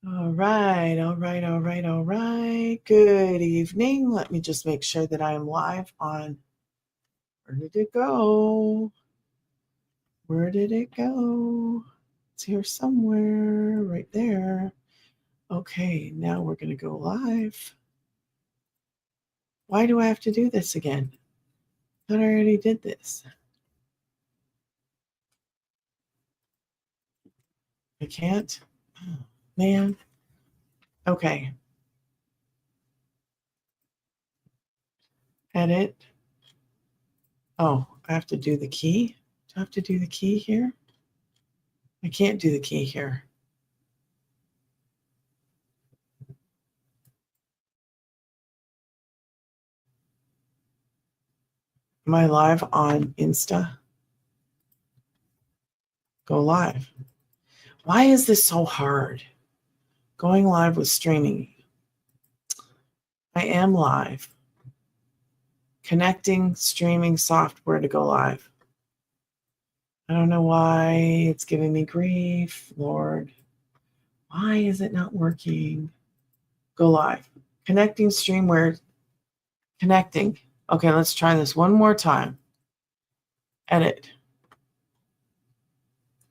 All right, all right, all right, all right. Good evening. Let me just make sure that I am live on. Where did it go? Where did it go? It's here somewhere, right there. Okay, now we're going to go live. Why do I have to do this again? I thought I already did this. I can't? Oh, man. Okay. Edit. Oh, I have to do the key? Do I have to do the key here? I can't do the key here. Am I live on Insta? Go live. Why is this so hard? Going live with streaming. I am live. Connecting streaming software to go live. I don't know why it's giving me grief, Lord. Why is it not working? Go live. Connecting streamware. Connecting. Okay, let's try this one more time. Edit.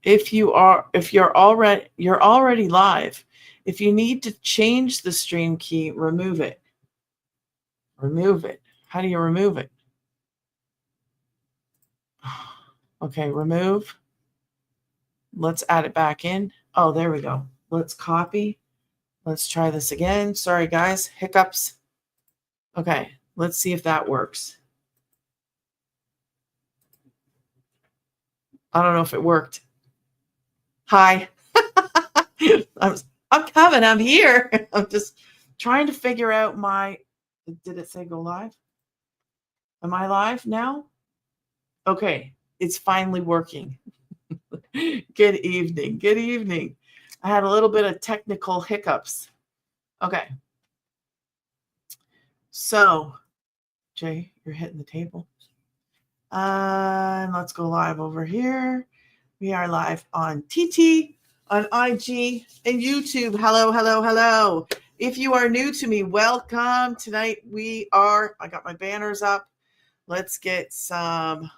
If you're already live, if you need to change the stream key, remove it. Remove it. How do you remove it? Okay, remove. Let's add it back in. Oh, there we go. Let's copy. Let's try this again. Sorry, guys. Hiccups. Okay, let's see if that works. I don't know if it worked. Hi. I'm coming. I'm here. I'm just trying to figure out my. Did it say go live? Am I live now? Okay, it's finally working. Good evening. Good evening. I had a little bit of technical hiccups. Okay. So, Jay, you're hitting the table. And let's go live over here. We are live on TT, on IG, and YouTube. Hello, hello, hello. If you are new to me, welcome. Tonight I got my banners up. Let's get some.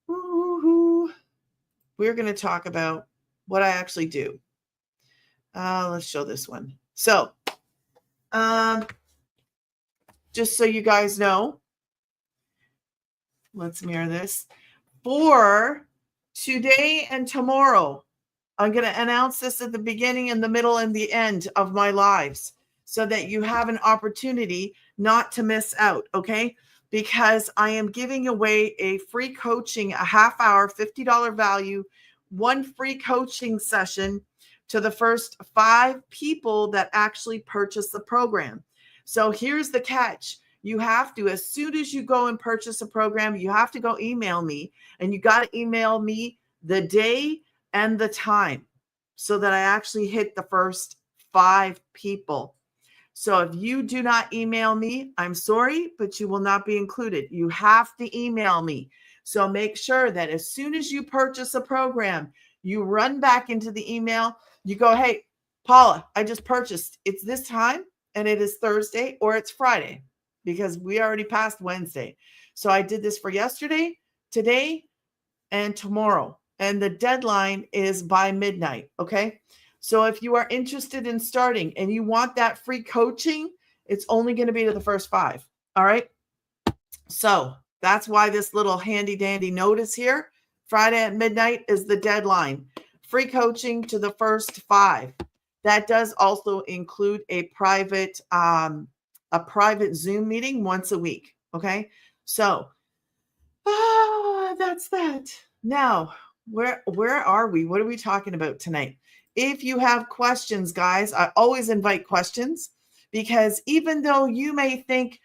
Woo-hoo. We're going to talk about what I actually do. Let's show this one. So, just so you guys know, let's mirror this. For today and tomorrow, I'm going to announce this at the beginning and the middle and the end of my lives so that you have an opportunity not to miss out, okay? Because I am giving away a free coaching, a half hour, $50 value, one free coaching session to the first 5 people that actually purchase the program. So here's the catch. You have to, as soon as you go and purchase a program, you have to go email me, and you got to email me the day and the time so that I actually hit the first 5 people. So if you do not email me, I'm sorry, but you will not be included. You have to email me. So make sure that as soon as you purchase a program, you run back into the email. You go, hey, Paula, I just purchased. It's this time, and it is Thursday or it's Friday because we already passed Wednesday. So I did this for yesterday, today, and tomorrow. And the deadline is by midnight. Okay. So if you are interested in starting and you want that free coaching, it's only going to be to the first 5. All right. So that's why this little handy dandy note is here. Friday at midnight is the deadline. Free coaching to the first 5. That does also include a private Zoom meeting once a week. Okay. So that's that. Now, where are we? What are we talking about tonight? If you have questions, guys, I always invite questions because even though you may think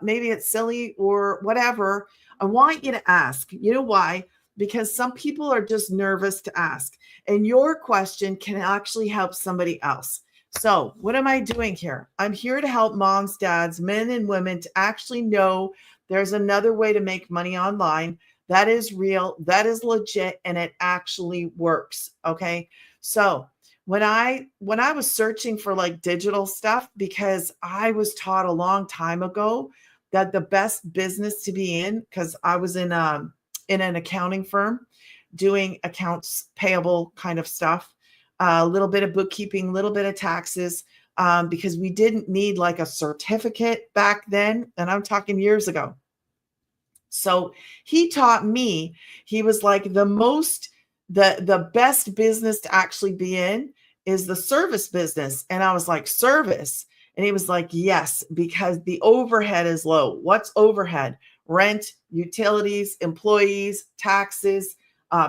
maybe it's silly or whatever, I want you to ask. You know why? Because some people are just nervous to ask, and your question can actually help somebody else. So what am I doing here? I'm here to help moms, dads, men, and women to actually know there's another way to make money online that is real, that is legit, and it actually works. Okay. So when I was searching for like digital stuff, because I was taught a long time ago that the best business to be in, because I was in an accounting firm doing accounts payable kind of stuff, a little bit of bookkeeping, a little bit of taxes, because we didn't need like a certificate back then, and I'm talking years ago. So he taught me, he was like, the best business to actually be in is the service business. And I was like, service? And he was like, yes, because the overhead is low. What's overhead? Rent, utilities, employees, taxes,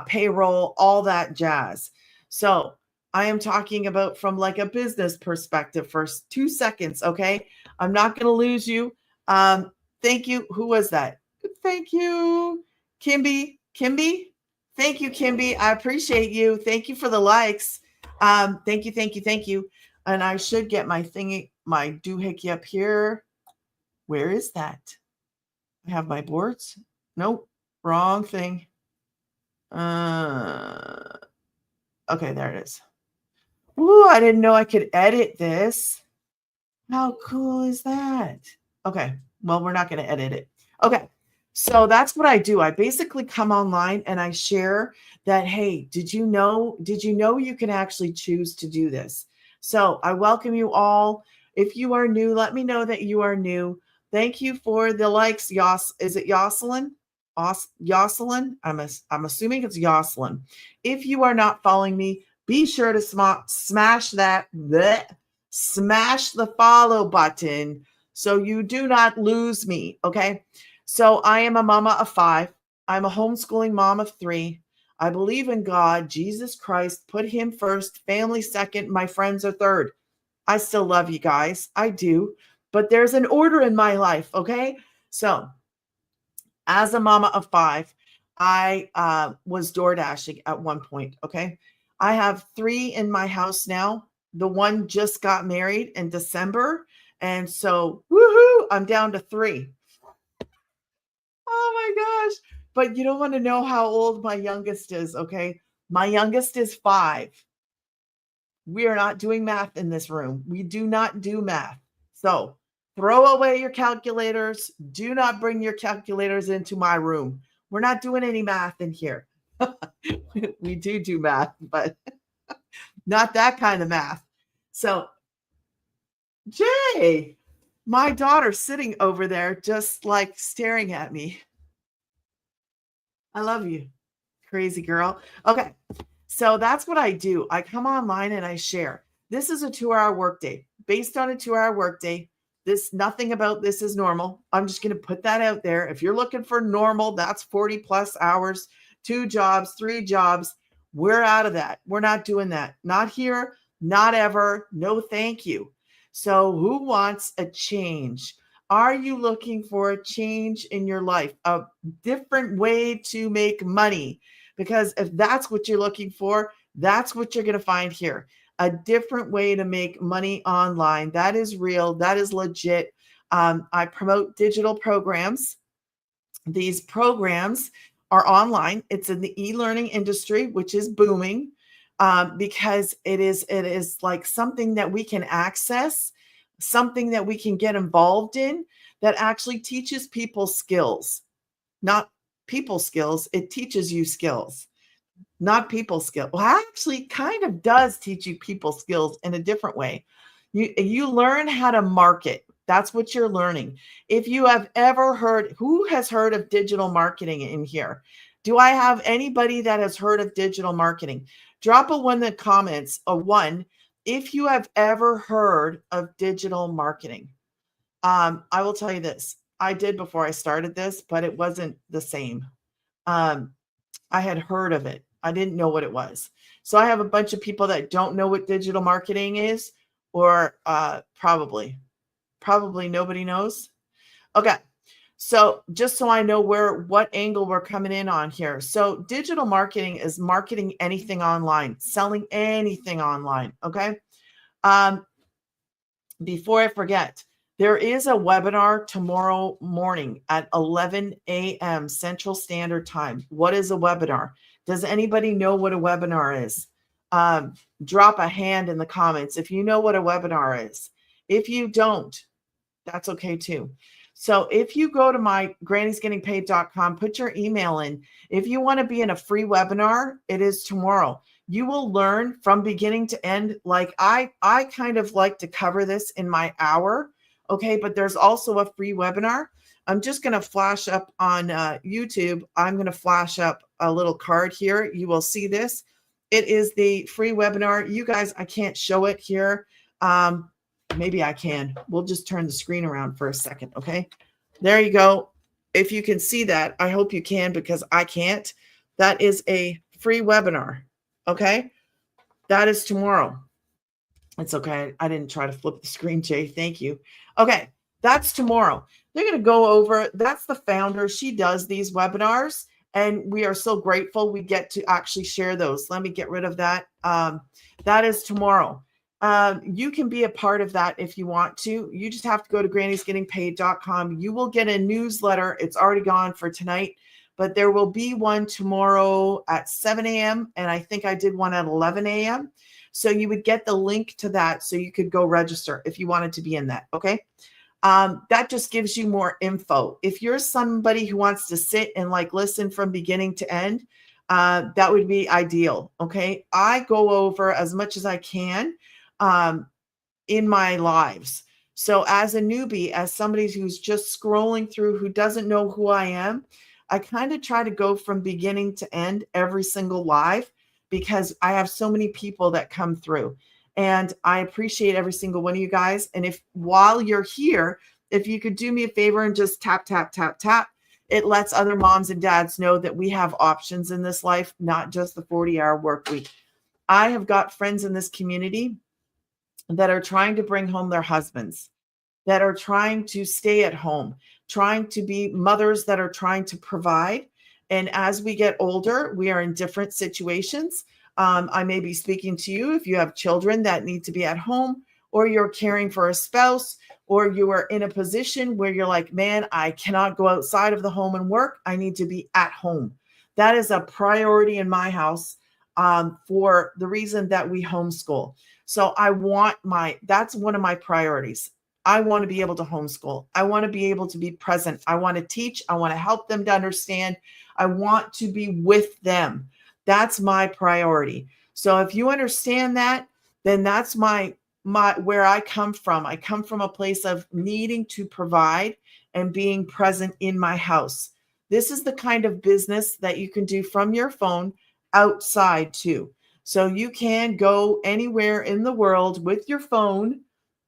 payroll, all that jazz. So I am talking about from like a business perspective for 2 seconds. Okay. I'm not going to lose you. Thank you. Who was that? Thank you, Kimby. Kimby, thank you, Kimby. I appreciate you. Thank you for the likes. Thank you, thank you, thank you. And I should get my thingy, my doohickey up here. Where is that? I have my boards. Nope, wrong thing. Okay, there it is. Ooh, I didn't know I could edit this. How cool is that? Okay, well, we're not going to edit it. Okay. So that's what I do. I basically come online and I share that, hey, did you know you can actually choose to do this? So I welcome you all. If you are new, let me know that you are new. Thank you for the likes. Is it Yoselin? Yoselin? I'm assuming it's Yoselin. If you are not following me, be sure to smash the follow button so you do not lose me. Okay. So I am a mama of 5. I'm a homeschooling mom of 3. I believe in God, Jesus Christ, put him first, family second, my friends are third. I still love you guys. I do. But there's an order in my life. Okay. So as a mama of 5, I was DoorDashing at one point. Okay. I have 3 in my house now. The one just got married in December. And so, woohoo, I'm down to 3. Oh my gosh. But you don't want to know how old my youngest is, okay? My youngest is 5. We are not doing math in this room. We do not do math. So throw away your calculators. Do not bring your calculators into my room. We're not doing any math in here. We do math, but not that kind of math. So, Jay, my daughter's sitting over there just like staring at me. I love you, crazy girl. Okay. So that's what I do. I come online and I share. This is a 2-hour workday. Based on a 2-hour workday, nothing about this is normal. I'm just going to put that out there. If you're looking for normal, that's 40 plus hours, 2 jobs, 3 jobs. We're out of that. We're not doing that. Not here, not ever. No, thank you. So who wants a change? Are you looking for a change in your life, a different way to make money? Because if that's what you're looking for, that's what you're going to find here. A different way to make money online. That is real. That is legit. I promote digital programs. These programs are online. It's in the e-learning industry, which is booming, because it is like something that we can access, something that we can get involved in, that actually teaches people skills, not people skills. It teaches you skills, not people skills. Well, actually kind of does teach you people skills in a different way. You learn how to market. That's what you're learning. If you have ever heard, who has heard of digital marketing in here? Do I have anybody that has heard of digital marketing? Drop a 1 in the comments, a 1, if you have ever heard of digital marketing. I will tell you this. I did before I started this, but it wasn't the same. I had heard of it. I didn't know what it was. So I have a bunch of people that don't know what digital marketing is, or probably nobody knows. Okay. So just so I know what angle we're coming in on here. So digital marketing is marketing anything online, selling anything online. Okay. Before I forget, there is a webinar tomorrow morning at 11 a.m. Central Standard Time. What is a webinar? Does anybody know what a webinar is? drop a hand in the comments if you know what a webinar is. If you don't, that's okay too. So if you go to my grannysgettingpaid.com, put your email in. If you want to be in a free webinar, it is tomorrow. You will learn from beginning to end. Like I kind of like to cover this in my hour. Okay. But there's also a free webinar. I'm just going to flash up on YouTube. I'm going to flash up a little card here. You will see this. It is the free webinar. You guys, I can't show it here. Maybe I can. We'll just turn the screen around for a second. Okay. There you go. If you can see that, I hope you can because I can't. That is a free webinar. Okay. That is tomorrow. It's okay. I didn't try to flip the screen, Jay. Thank you. Okay. That's tomorrow. They're going to go over. That's the founder. She does these webinars. And we are so grateful we get to actually share those. Let me get rid of that. That is tomorrow. You can be a part of that if you want to. You just have to go to grannysgettingpaid.com. You will get a newsletter. It's already gone for tonight, but there will be one tomorrow at 7 a.m. And I think I did one at 11 a.m. So you would get the link to that so you could go register if you wanted to be in that. Okay. That just gives you more info. If you're somebody who wants to sit and like listen from beginning to end, that would be ideal. Okay. I go over as much as I can in my lives. So as a newbie, as somebody who's just scrolling through, who doesn't know who I am, I kind of try to go from beginning to end every single live because I have so many people that come through. And I appreciate every single one of you guys. And if while you're here, if you could do me a favor and just tap, tap, tap, tap, it lets other moms and dads know that we have options in this life, not just the 40-hour work week. I have got friends in this community that are trying to bring home their husbands, that are trying to stay at home, trying to be mothers that are trying to provide. And as we get older, we are in different situations. I may be speaking to you if you have children that need to be at home, or you're caring for a spouse, or you are in a position where you're like, man, I cannot go outside of the home and work. I need to be at home. That is a priority in my house for the reason that we homeschool. So that's one of my priorities. I want to be able to homeschool. I want to be able to be present. I want to teach. I want to help them to understand. I want to be with them. That's my priority. So if you understand that, then that's my where I come from. I come from a place of needing to provide and being present in my house. This is the kind of business that you can do from your phone outside too. So you can go anywhere in the world with your phone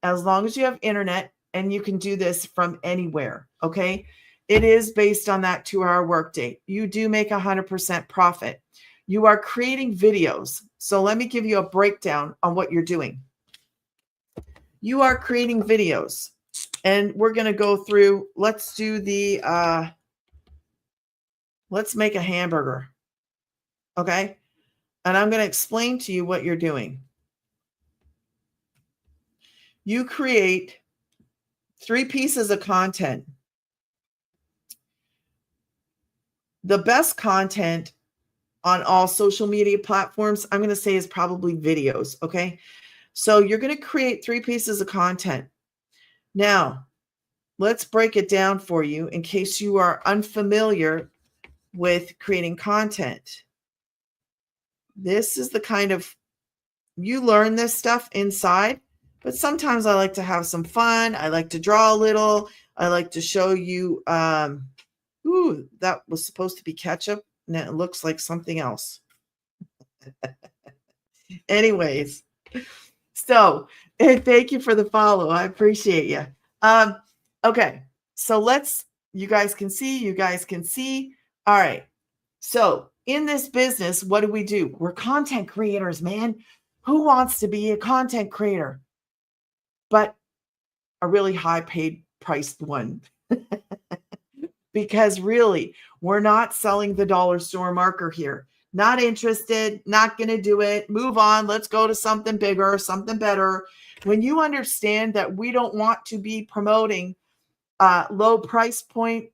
as long as you have internet, and you can do this from anywhere. Okay. It is based on that 2-hour workday. You do make 100% profit. You are creating videos. So let me give you a breakdown on what you're doing. You are creating videos, and we're going to go through, let's do the, let's make a hamburger. Okay. And I'm going to explain to you what you're doing. You create 3 pieces of content. The best content on all social media platforms, I'm going to say, is probably videos. Okay. So you're going to create 3 pieces of content. Now, let's break it down for you in case you are unfamiliar with creating content. This is the kind of, you learn this stuff inside, but sometimes I like to have some fun. I like to draw a little. I like to show you, ooh, that was supposed to be ketchup. And it looks like something else. Anyways, so thank you for the follow. I appreciate you. Okay, so you guys can see. All right. So in this business, what do? We're content creators, man. Who wants to be a content creator? But a really high paid priced one. Because really, we're not selling the dollar store marker here. Not interested, not going to do it. Move on. Let's go to something bigger, something better. When you understand that we don't want to be promoting low price point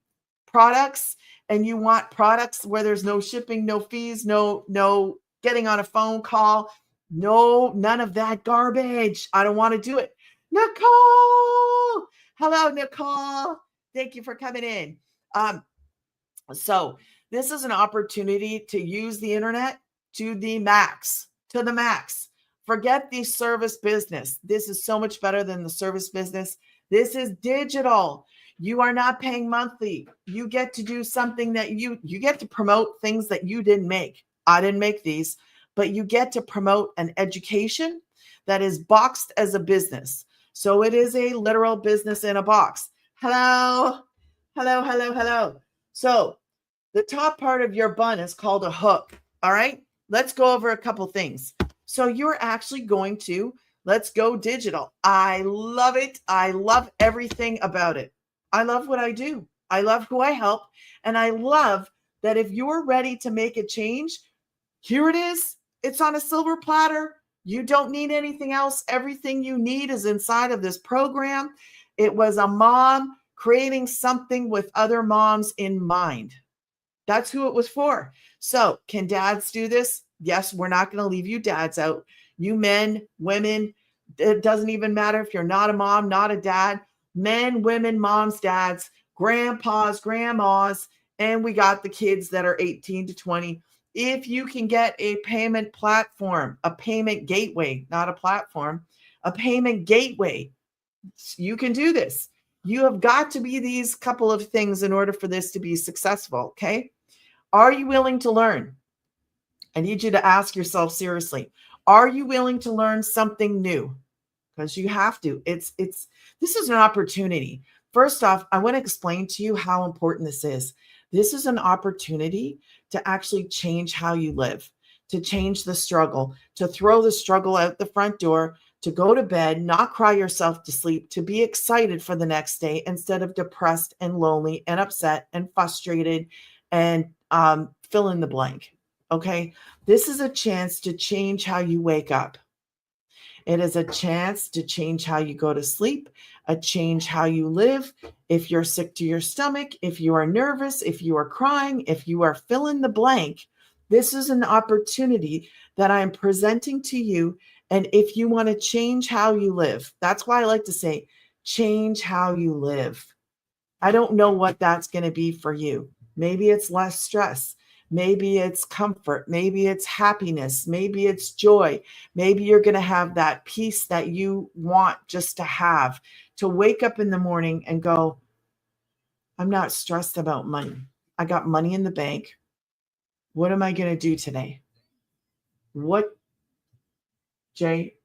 products, and you want products where there's no shipping, no fees, no getting on a phone call, No, none of that garbage. I don't want to do it. Nicole. Hello, Nicole. Thank you for coming in. So this is an opportunity to use the internet to the max, to the max. Forget the service business. This is so much better than the service business. This is digital. You are not paying monthly. You get to do something that you get to promote things that you didn't make. I didn't make these, but you get to promote an education that is boxed as a business. So it is a literal business in a box. Hello. Hello, hello, hello. So the top part of your bun is called a hook. All right. Let's go over a couple things. So you're actually going to, let's go digital. I love it. I love everything about it. I love what I do. I love who I help. And I love that if you're ready to make a change, here it is. It's on a silver platter. You don't need anything else. Everything you need is inside of this program. It was a mom creating something with other moms in mind. That's who it was for. So can dads do this? Yes, we're not going to leave you dads out. You men, women, it doesn't even matter if you're not a mom, not a dad, men, women, moms, dads, grandpas, grandmas, and we got the kids that are 18 to 20. If you can get a payment platform, a payment gateway, not a platform, a payment gateway, you can do this. You have got to be these couple of things in order for this to be successful. Okay. Are you willing to learn? I need you to ask yourself seriously. Are you willing to learn something new? Because you have to. This is an opportunity. First off, I want to explain to you how important this is. This is an opportunity to actually change how you live, to change the struggle, to throw the struggle out the front door, to go to bed, not cry yourself to sleep, to be excited for the next day instead of depressed and lonely and upset and frustrated and fill in the blank. Okay. This is a chance to change how you wake up. It is a chance to change how you go to sleep, a change how you live. If you're sick to your stomach, if you are nervous, if you are crying, if you are fill in the blank, this is an opportunity that I'm presenting to you. And if you want to change how you live, that's why I like to say, change how you live. I don't know what that's going to be for you. Maybe it's less stress. Maybe it's comfort. Maybe it's happiness. Maybe it's joy. Maybe you're going to have that peace that you want just to have, to wake up in the morning and go, I'm not stressed about money. I got money in the bank. What am I going to do today? What, Jay?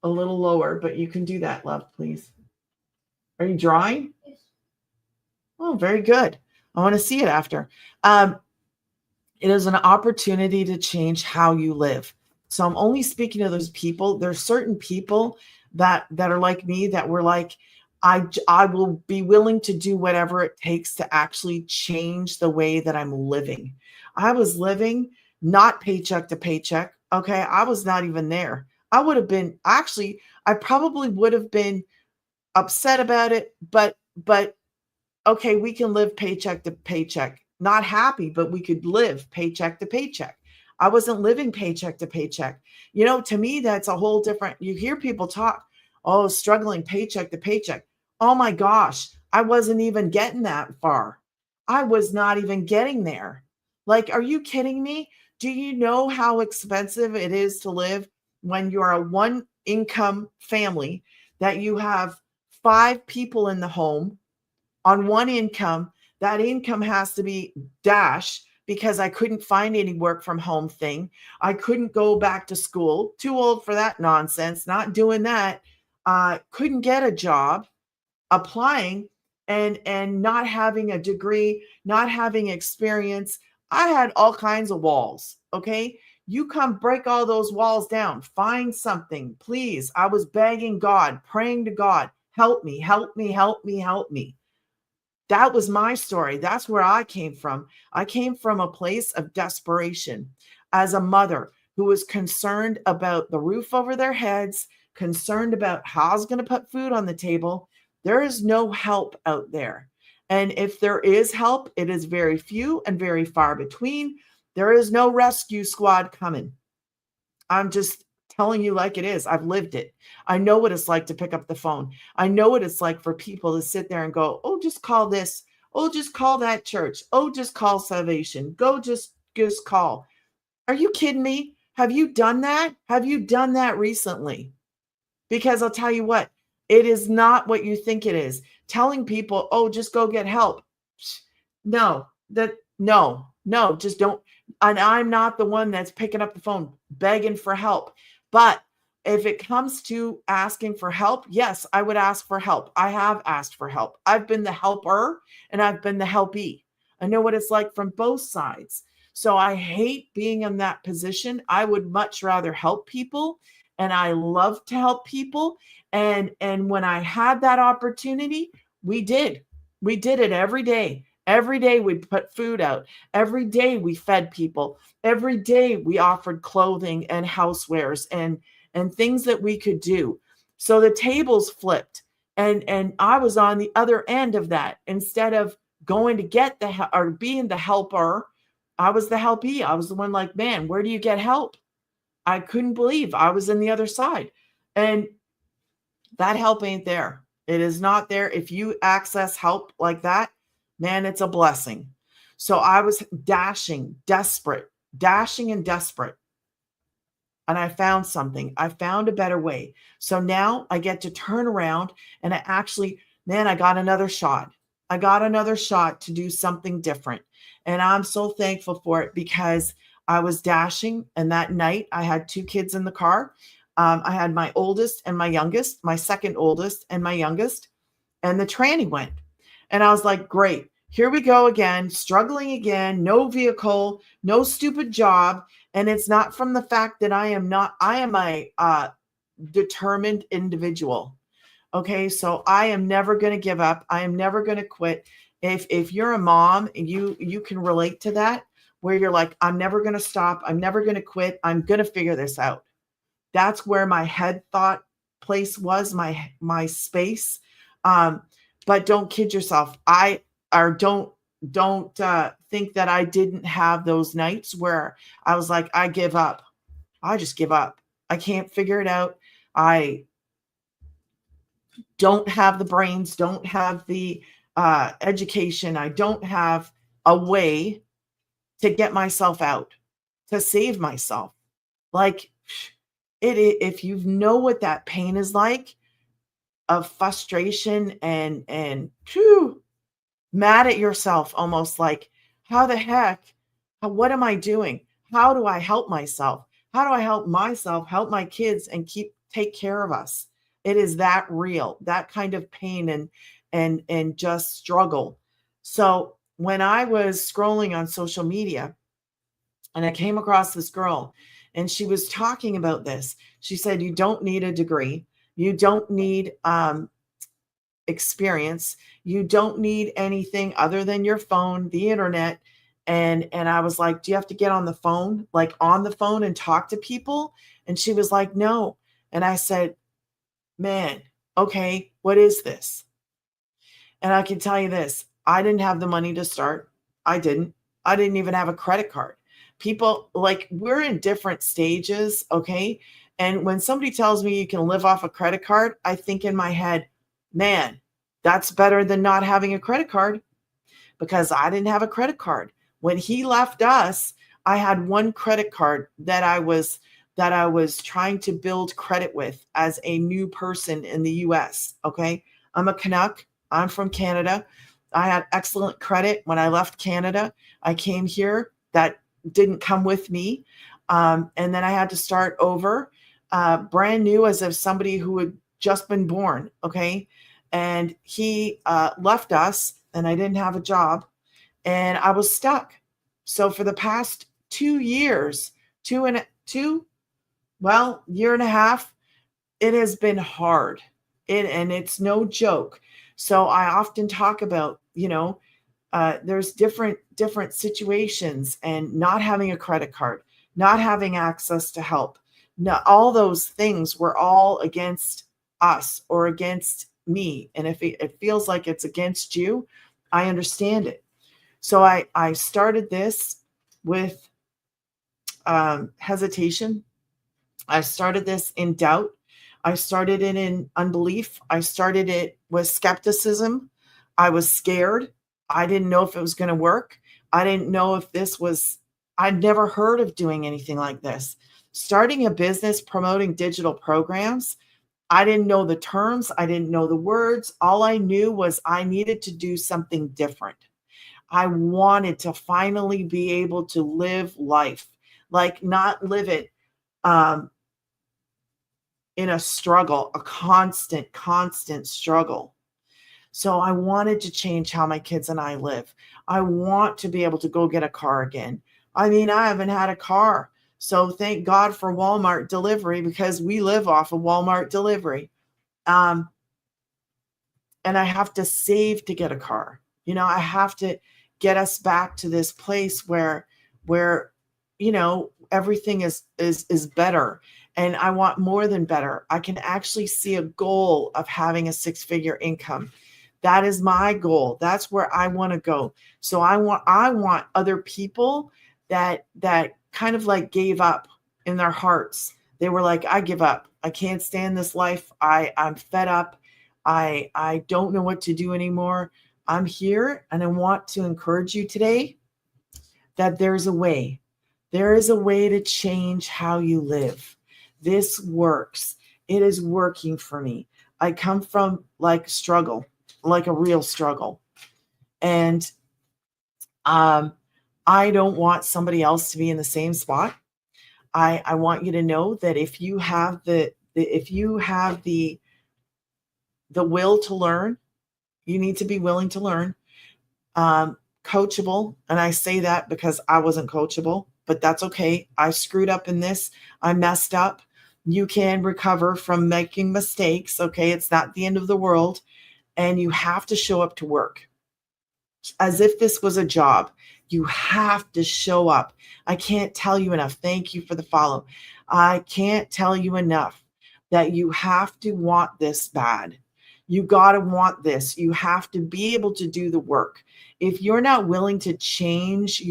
A little lower, but you can do that, love, please. Are you drawing? Oh, very good. I want to see it after. It is an opportunity to change how you live. So I'm only speaking to those people. There's certain people that are like me that were like, I will be willing to do whatever it takes to actually change the way that I'm living. I was living not paycheck to paycheck. Okay. I was not even there. I would have been actually, I probably would have been upset about it, but okay, we can live paycheck to paycheck. Not happy, but we could live paycheck to paycheck. I wasn't living paycheck to paycheck. To me, that's a whole different. You hear people talk, oh, struggling paycheck to paycheck. Oh my gosh, I wasn't even getting that far. I was not even getting there. Like, are you kidding me? Do you know how expensive it is to live when you're a one income family, that you have 5 people in the home on one income? That income has to be dash because I couldn't find any work from home thing. I couldn't go back to school. Too old for that nonsense. Not doing that. Couldn't get a job. Applying and not having a degree, not having experience. I had all kinds of walls. Okay. You come break all those walls down. Find something, please. I was begging God, praying to God, help me, help me, help me, help me. That was my story. That's where I came from. I came from a place of desperation as a mother who was concerned about the roof over their heads, concerned about how I was going to put food on the table. There is no help out there. And if there is help, it is very few and very far between. There is no rescue squad coming. I'm just telling you like it is. I've lived it. I know what it's like to pick up the phone. I know what it's like for people to sit there and go, oh, just call this. Oh, just call that church. Oh, just call salvation. Go just call. Are you kidding me? Have you done that? Have you done that recently? Because I'll tell you what, it is not what you think it is. Telling people, oh, just go get help. No, no, just don't. And I'm not the one that's picking up the phone begging for help. But if it comes to asking for help, yes, I would ask for help. I have asked for help. I've been the helper and I've been the helpee. I know what it's like from both sides. So I hate being in that position. I would much rather help people, and I love to help people. And when I had that opportunity, we did. We did it every day. Every day we put food out. Every day we fed people. Every day we offered clothing and housewares and things that we could do. So the tables flipped, and I was on the other end of that. Instead of going to get or being the helper, I was the helpee. I was the one like, man, where do you get help? I couldn't believe I was in the other side. And that help ain't there. It is not there. If you access help like that, man, it's a blessing. So I was dashing and desperate. And I found something. I found a better way. So now I get to turn around and I got another shot. I got another shot to do something different. And I'm so thankful for it, because I was dashing. And that night I had 2 kids in the car. I had my oldest and my youngest, my second oldest and my youngest, and the tranny went. And I was like, great, here we go again, struggling again, no vehicle, no stupid job. And it's not from the fact that I am a determined individual. Okay. So I am never going to give up. I am never going to quit. If you're a mom, you can relate to that, where you're like, I'm never going to stop. I'm never going to quit. I'm going to figure this out. That's where my head thought place was, my space. But don't kid yourself. Don't think that I didn't have those nights where I was like, I give up. I just give up. I can't figure it out. I don't have the brains, don't have the education. I don't have a way to get myself out, to save myself. Like, if you know what that pain is like, of frustration and whew, mad at yourself, almost like, how the heck, what am I doing? How do I help myself? How do I help myself, help my kids, and take care of us? It is that real, that kind of pain and just struggle. So when I was scrolling on social media and I came across this girl, and she was talking about this. She said, you don't need a degree. You don't need experience. You don't need anything other than your phone, the internet. And I was like, do you have to get on the phone, and talk to people? And she was like, no. And I said, man, okay, what is this? And I can tell you this, I didn't have the money to start. I didn't even have a credit card. People, like, we're in different stages. Okay. And when somebody tells me you can live off a credit card, I think in my head, man, that's better than not having a credit card, because I didn't have a credit card. When he left us, I had one credit card that I was trying to build credit with as a new person in the US. Okay. I'm a Canuck. I'm from Canada. I had excellent credit when I left Canada. I came here. That didn't come with me. And then I had to start over, brand new, as if somebody who had just been born. Okay. And he left us, and I didn't have a job, and I was stuck. So for the past 2 years, year and a half, it has been hard. And it's no joke. So I often talk about, there's different situations, and not having a credit card, not having access to help. No, all those things were all against us or against me. And if it feels like it's against you, I understand it. So I started this with hesitation. I started this in doubt. I started it in unbelief. I started it with skepticism. I was scared. I didn't know if it was going to work. I didn't know if this was, I'd never heard of doing anything like this. Starting a business promoting digital programs, I didn't know the terms. I didn't know the words. All I knew was I needed to do something different. I wanted to finally be able to live life, like not live it um, in a struggle, a constant struggle. So I wanted to change how my kids and I live. I want to be able to go get a car again. I mean, I haven't had a car. So thank God for Walmart delivery, because we live off of Walmart delivery. Um, and I have to save to get a car. I have to get us back to this place where everything is better. And I want more than better. I can actually see a goal of having a six-figure income. That is my goal. That's where I want to go. So I want other people that kind of like gave up in their hearts. They were like, I give up. I can't stand this life. I'm fed up. I don't know what to do anymore. I'm here, and I want to encourage you today that there's a way. There is a way to change how you live. This works. It is working for me. I come from like struggle, like a real struggle. And I don't want somebody else to be in the same spot. I want you to know that if you have the will to learn, you need to be willing to learn. Coachable. And I say that because I wasn't coachable, but that's okay. I screwed up in this. I messed up. You can recover from making mistakes. Okay. It's not the end of the world. And you have to show up to work as if this was a job. You have to show up. I can't tell you enough. Thank you for the follow. I can't tell you enough that you have to want this bad. You got to want this. You have to be able to do the work. If you're not willing to change if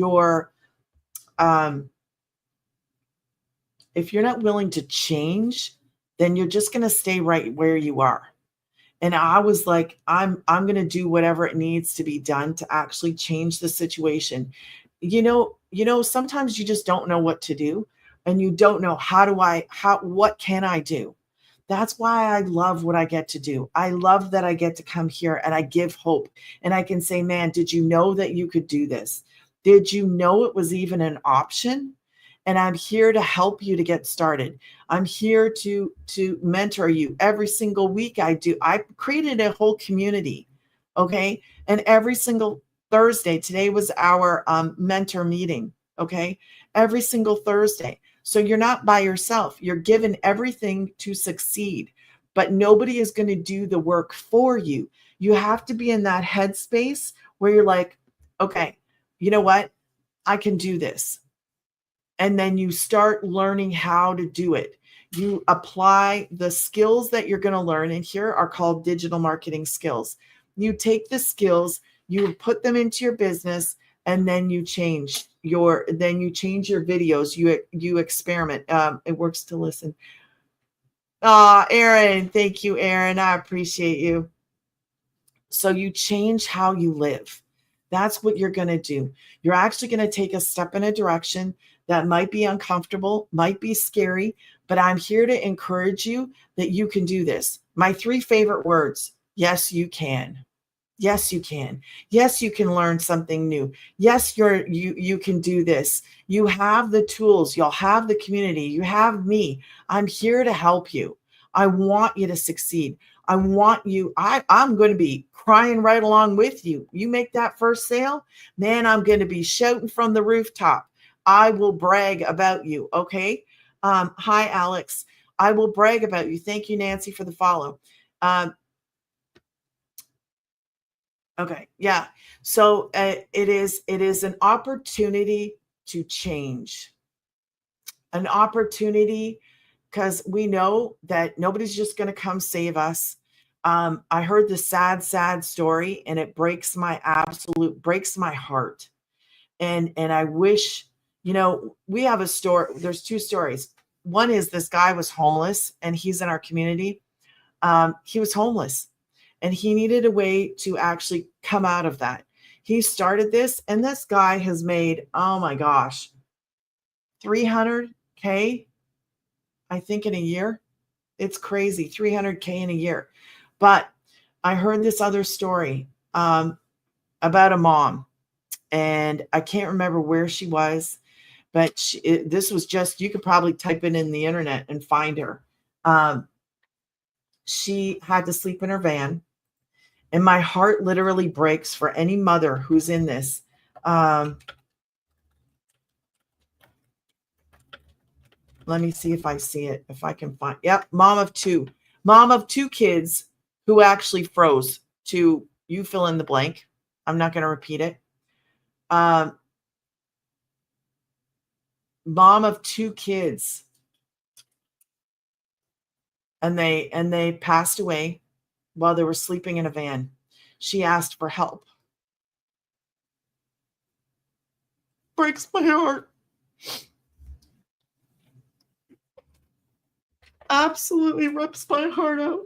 you're not willing to change, then you're just going to stay right where you are. And I was like, I'm going to do whatever it needs to be done to actually change the situation. Sometimes you just don't know what to do, and you don't know what can I do? That's why I love what I get to do. I love that I get to come here and I give hope, and I can say, man, did you know that you could do this? Did you know it was even an option? And I'm here to help you to get started. I'm here to mentor you every single week. I created a whole community. Okay. And every single Thursday, today was our mentor meeting. Okay. Every single Thursday. So you're not by yourself. You're given everything to succeed, but nobody is going to do the work for you. You have to be in that headspace where you're like, okay, you know what? I can do this. And then you start learning how to do it. You apply the skills that you're going to learn, and here are called digital marketing skills. You take the skills, you put them into your business, and then you change your videos. You experiment. It works to listen. Aaron, thank you, Aaron. I appreciate you. So you change how you live. That's what you're going to do. You're actually going to take a step in a direction that might be uncomfortable, might be scary, but I'm here to encourage you that you can do this. My 3 favorite words: yes, you can. Yes, you can. Yes, you can learn something new. Yes, you can do this. You have the tools. You'll have the community. You have me. I'm here to help you. I want you to succeed. I want you. I'm going to be crying right along with you. You make that first sale, man, I'm going to be shouting from the rooftop. I will brag about you. Okay. Hi, Alex. I will brag about you. Thank you, Nancy, for the follow. Okay. Yeah. So it is an opportunity to change, an opportunity, because we know that nobody's just going to come save us. I heard the sad story, and it breaks my heart. And I wish, we have a story. There's 2 stories. One is this guy was homeless, and he's in our community. He was homeless, and he needed a way to actually come out of that. He started this, and this guy has made, oh my gosh, 300K, I think, in a year. It's crazy, 300K in a year. But I heard this other story about a mom, and I can't remember where she was, but this was just, you could probably type it in the internet and find her. She had to sleep in her van, and my heart literally breaks for any mother who's in this. Let me see if I see it, if I can find. Yep, mom of two kids who actually froze to, you fill in the blank. I'm not going to repeat it. Mom of two kids, and they passed away while they were sleeping in a van. She asked for help. Breaks my heart. Absolutely rips my heart out.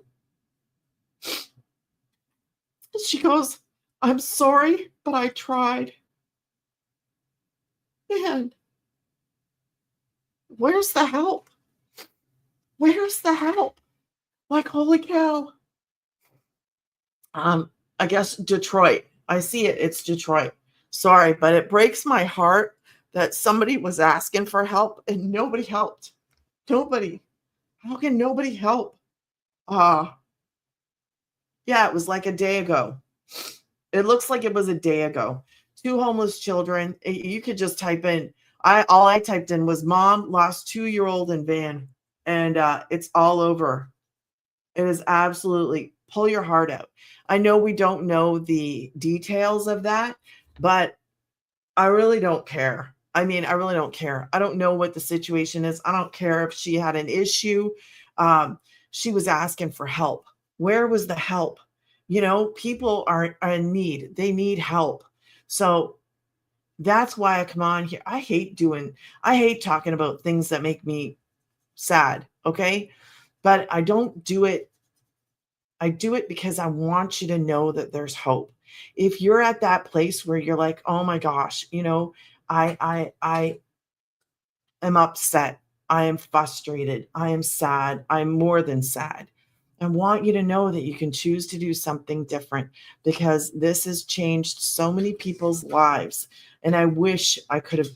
She goes, I'm sorry, but I tried. Man, where's the help? Where's the help? Like, holy cow. I guess Detroit. I see it. It's Detroit. Sorry, but it breaks my heart that somebody was asking for help and nobody helped. Nobody. How can nobody help? Yeah, it was like a day ago. It looks like it was a day ago. Two homeless children. You could just type in. All I typed in was mom lost 2-year-old in van, and it's all over. It is absolutely, pull your heart out. I know we don't know the details of that, but I really don't care. I mean, I really don't care. I don't know what the situation is. I don't care if she had an issue. She was asking for help. Where was the help? People are in need. They need help. So that's why I come on here. I hate talking about things that make me sad. Okay. But I don't do it. I do it because I want you to know that there's hope. If you're at that place where you're like, oh my gosh, I am upset. I am frustrated. I am sad. I'm more than sad. I want you to know that you can choose to do something different, because this has changed so many people's lives. And I wish I could have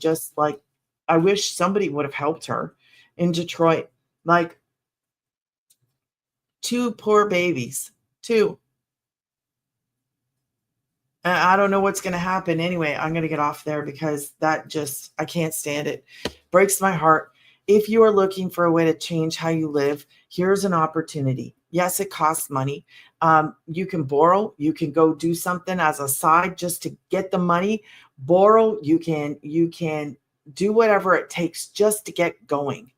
I wish somebody would have helped her in Detroit. Like, 2 poor babies, 2. And I don't know what's going to happen. Anyway, I'm going to get off there because I can't stand it. Breaks my heart. If you are looking for a way to change how you live, here's an opportunity. Yes, it costs money. You can borrow. You can go do something as a side just to get the money. Borrow. You can do whatever it takes just to get going.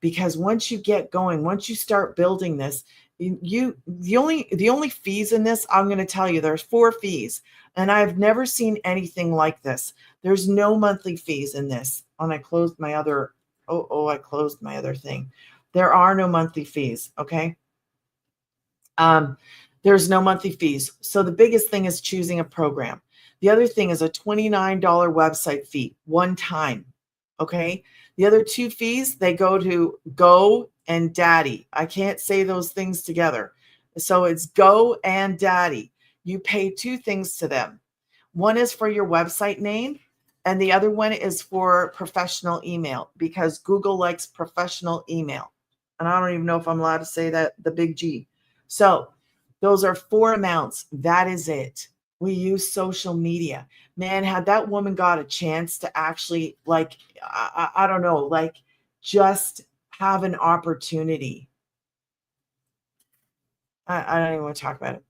Because once you get going, once you start building this, the only fees in this, I'm going to tell you, there's 4 fees, and I've never seen anything like this. There's no monthly fees in this. And I closed my other, I closed my other thing. There are no monthly fees. Okay. There's no monthly fees. So the biggest thing is choosing a program. The other thing is a $29 website fee one time. Okay. The other 2 fees, they go to Go and Daddy. I can't say those things together. So it's Go and Daddy. You pay 2 things to them. One is for your website name, and the other one is for professional email, because Google likes professional email. And I don't even know if I'm allowed to say that, the big G. So those are 4 amounts. That is it. We use social media. Man, had that woman got a chance to actually, I don't know, just have an opportunity. I don't even want to talk about it.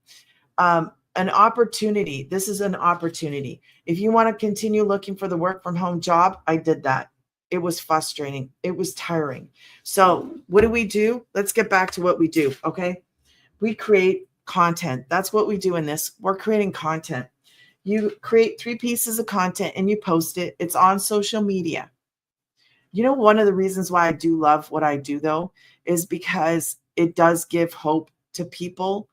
An opportunity. This is an opportunity. If you want to continue looking for the work from home job, I did that. It was frustrating. It was tiring. So what do? Let's get back to what we do. Okay. We create content. That's what we do in this. We're creating content. You create 3 pieces of content and you post it. It's on social media. One of the reasons why I do love what I do, though, is because it does give hope to people,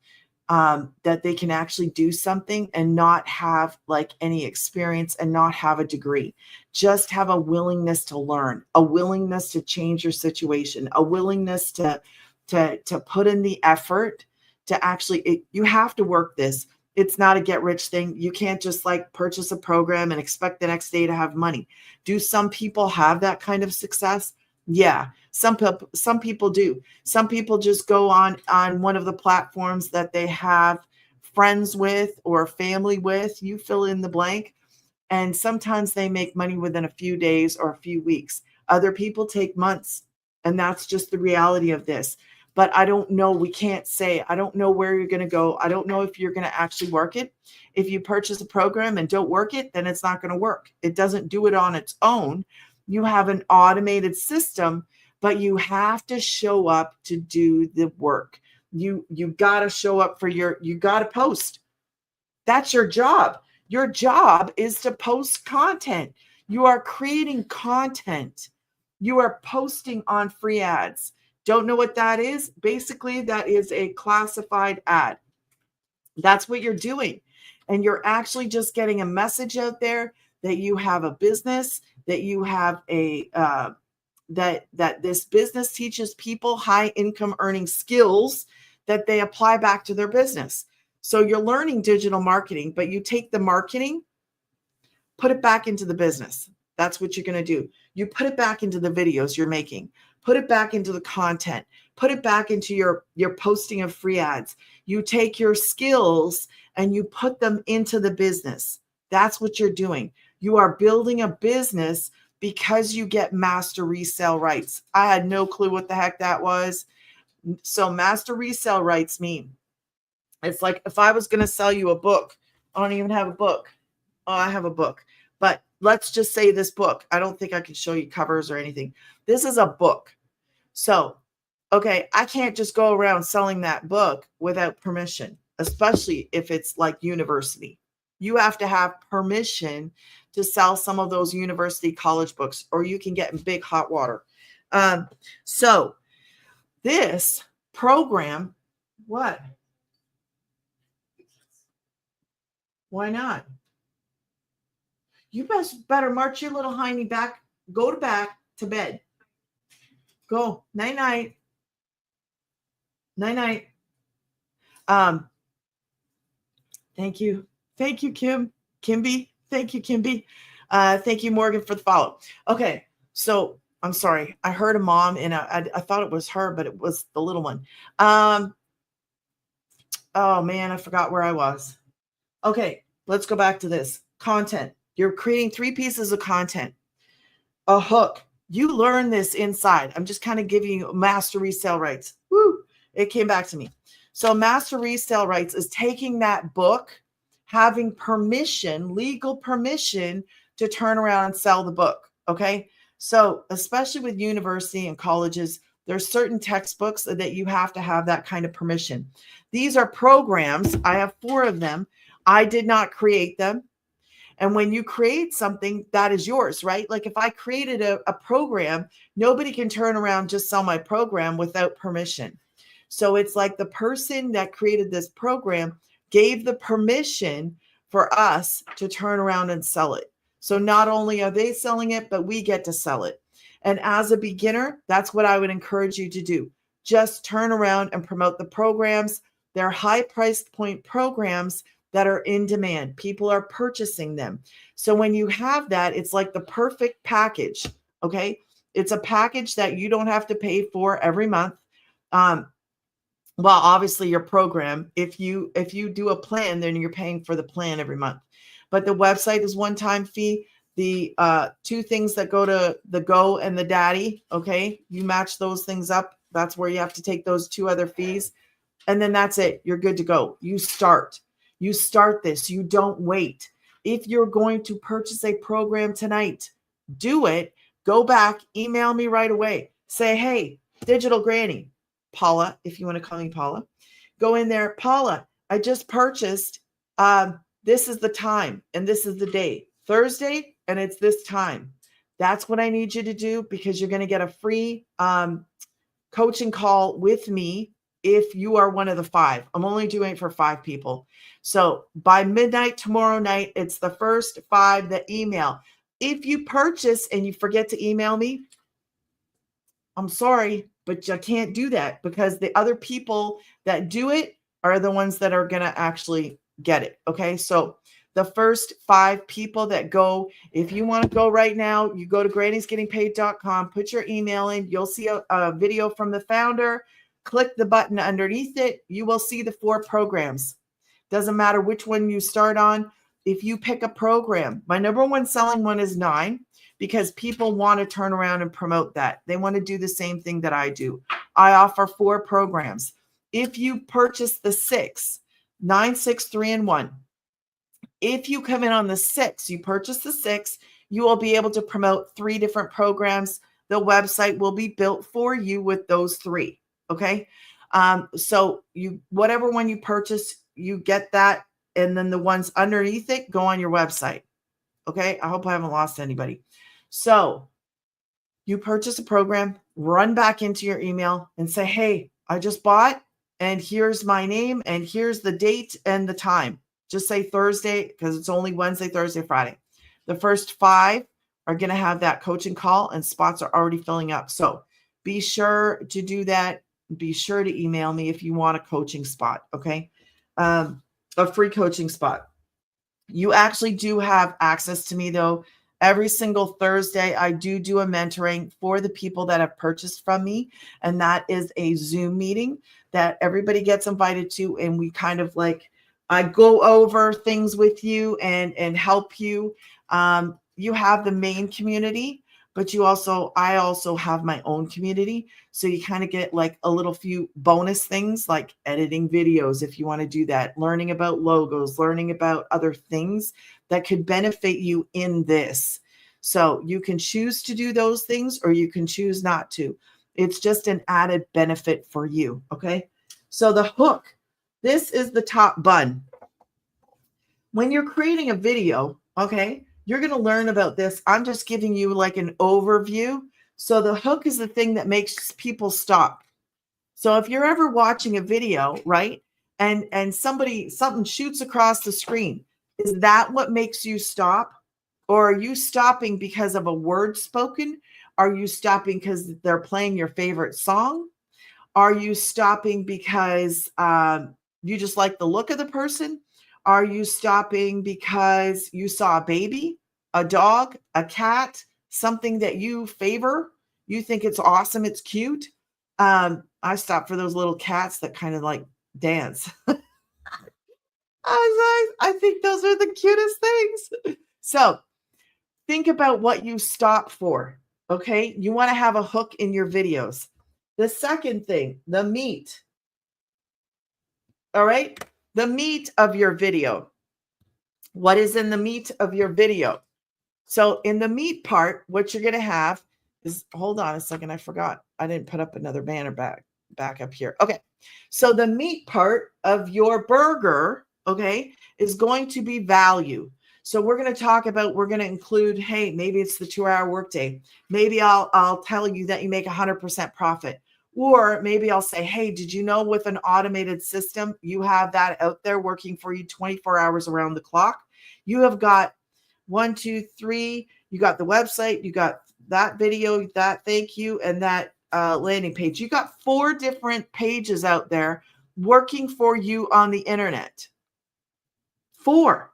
that they can actually do something and not have like any experience and not have a degree. Just have a willingness to learn, a willingness to change your situation, a willingness to put in the effort to actually, you have to work this. It's not a get rich thing. You can't just like purchase a program and expect the next day to have money. Do some people have that kind of success? Yeah, some people do. Some people just go on one of the platforms that they have friends with or family with. You fill in the blank, and sometimes they make money within a few days or a few weeks. Other people take months, and that's just the reality of this. But I don't know. We can't say. I don't know where you're going to go. I don't know if you're going to actually work it. If you purchase a program and don't work it, then it's not going to work. It doesn't do it on its own. You have an automated system, but you have to show up to do the work. You got to show up you got to post. That's your job. Your job is to post content. You are creating content. You are posting on free ads. Don't know what that is? Basically, that is a classified ad. That's what you're doing. And you're actually just getting a message out there that you have a business, that you have that this business teaches people high income earning skills that they apply back to their business. So you're learning digital marketing, but you take the marketing, put it back into the business. That's what you're going to do. You put it back into the videos you're making, put it back into the content, put it back into your posting of free ads. You take your skills and you put them into the business. That's what you're doing. You are building a business because you get master resale rights. I had no clue what the heck that was. So master resale rights mean it's like if I was going to sell you a book. I don't even have a book. Oh, I have a book. But let's just say this book. I don't think I can show you covers or anything. This is a book. So, okay, I can't just go around selling that book without permission, especially if it's like university. You have to have permission to sell some of those university college books, or you can get in big hot water. So this program, what? Why not? You better march your little hiney back, go back to bed. Go. Night night. Night night. Thank you. Thank you, Kimby. Thank you, Kimby. Thank you, Morgan, for the follow. Okay. So I'm sorry. I heard a mom and I thought it was her, but it was the little one. Oh man, I forgot where I was. Okay. Let's go back to this content. You're creating 3 pieces of content. A hook. You learn this inside. I'm just kind of giving you master resale rights. Woo! It came back to me. So master resale rights is taking that book, having permission, legal permission to turn around and sell the book. Okay. So especially with university and colleges, there's certain textbooks that you have to have that kind of permission. These are programs. I have 4 of them. I did not create them. And when you create something, that is yours, right? Like if I created a program, nobody can turn around, just sell my program without permission. So it's like the person that created this program gave the permission for us to turn around and sell it. So not only are they selling it, but we get to sell it. And as a beginner, that's what I would encourage you to do. Just turn around and promote the programs. They're high price point programs that are in demand. People are purchasing them. So when you have that, it's like the perfect package. Okay. It's a package that you don't have to pay for every month. Well, obviously your program, if you do a plan, then you're paying for the plan every month. But the website is one-time fee. The 2 things that go to the Go and the Daddy. Okay. You match those things up. That's where you have to take those 2 other fees. And then that's it. You're good to go. You start this. You don't wait. If you're going to purchase a program tonight, do it. Go back, email me right away. Say, hey, Digital Granny, Paula, if you want to call me Paula, go in there. Paula, I just purchased. This is the time and this is the day, Thursday, and it's this time. That's what I need you to do, because you're going to get a free coaching call with me if you are one of the 5. I'm only doing it for 5 people. So by midnight tomorrow night, it's the first 5 that email. If you purchase and you forget to email me, I'm sorry, but you can't do that, because the other people that do it are the ones that are going to actually get it. Okay. So the first 5 people that go, if you want to go right now, you go to grannysgettingpaid.com, put your email in, you'll see a video from the founder, click the button underneath it. You will see the 4 programs. Doesn't matter which one you start on. If you pick a program, my number one selling one is 9, because people want to turn around and promote that. They want to do the same thing that I do. I offer 4 programs. If you purchase the 6, 9, 6, 3, and 1, if you come in on the 6, you purchase the 6, you will be able to promote 3 different programs. The website will be built for you with those 3. Okay. So whatever one you purchase, you get that. And then the ones underneath it go on your website. Okay. I hope I haven't lost anybody. So you purchase a program, run back into your email and say, hey, I just bought, and here's my name, and here's the date and the time. Just say Thursday, because it's only Wednesday, Thursday, Friday. The first 5 are going to have that coaching call, and spots are already filling up. So be sure to do that. Be sure to email me if you want a coaching spot. Okay. A free coaching spot. You actually do have access to me, though. Every single Thursday, I do a mentoring for the people that have purchased from me. And that is a Zoom meeting that everybody gets invited to. And we kind of I go over things with you and help you. You have the main community, but I also have my own community. So you kind of get a little few bonus things, like editing videos, if you want to do that, learning about logos, learning about other things that could benefit you in this. So you can choose to do those things, or you can choose not to. It's just an added benefit for you. Okay. So the hook, this is the top bun. When you're creating a video, okay, you're going to learn about this. I'm just giving you an overview. So the hook is the thing that makes people stop. So if you're ever watching a video, right, and something shoots across the screen, is that what makes you stop? Or are you stopping because of a word spoken? Are you stopping because they're playing your favorite song? Are you stopping because you just like the look of the person? Are you stopping because you saw a baby, a dog, a cat, something that you favor? You think it's awesome, it's cute? I stop for those little cats that kind of dance. I think those are the cutest things. So think about what you stop for. Okay. You want to have a hook in your videos. The second thing, the meat. All right. The meat of your video. What is in the meat of your video? So in the meat part, what you're going to have is, hold on a second. I forgot. I didn't put up another banner back up here. Okay. So the meat part of your burger, okay, is going to be value. So we're going to include, hey, maybe it's the 2-hour workday. Maybe I'll tell you that you make 100% profit. Or maybe I'll say, hey, did you know with an automated system, you have that out there working for you 24 hours around the clock? You have got 1, 2, 3. You got the website, you got that video, that thank you, and that landing page. You got 4 different pages out there working for you on the internet. 4.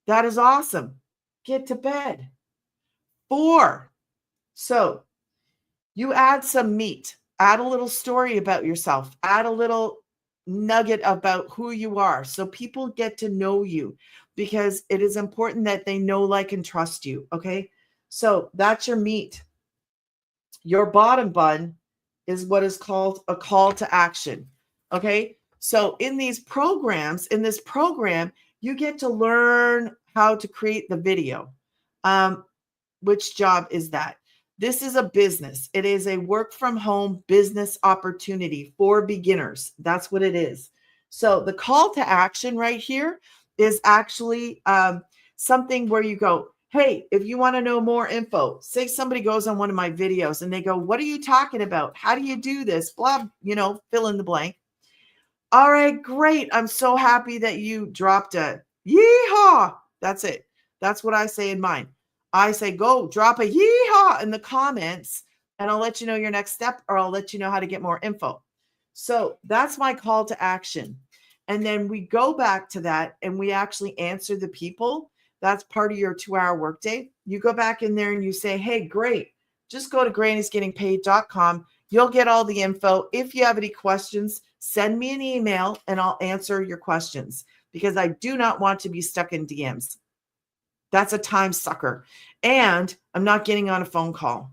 That is awesome. Get to bed. 4. So you add some meat, add a little story about yourself, add a little nugget about who you are. So people get to know you, because it is important that they know, like, and trust you. Okay. So that's your meat. Your bottom bun is what is called a call to action. Okay. So in this program, you get to learn how to create the video. Which job is that? This is a business. It is a work from home business opportunity for beginners. That's what it is. So the call to action right here is actually something where you go, Hey, if you want to know more info, say somebody goes on one of my videos and they go, what are you talking about? How do you do this? Blah, fill in the blank. All right, great. I'm so happy that you dropped a yeehaw. That's it. That's what I say in mine. I say, go drop a yeehaw in the comments and I'll let you know your next step, or I'll let you know how to get more info. So that's my call to action. And then we go back to that and we actually answer the people. That's part of your 2-hour workday. You go back in there and you say, hey, great. Just go to grannysgettingpaid.com. You'll get all the info. If you have any questions, send me an email and I'll answer your questions, because I do not want to be stuck in DMs. That's a time sucker. And I'm not getting on a phone call.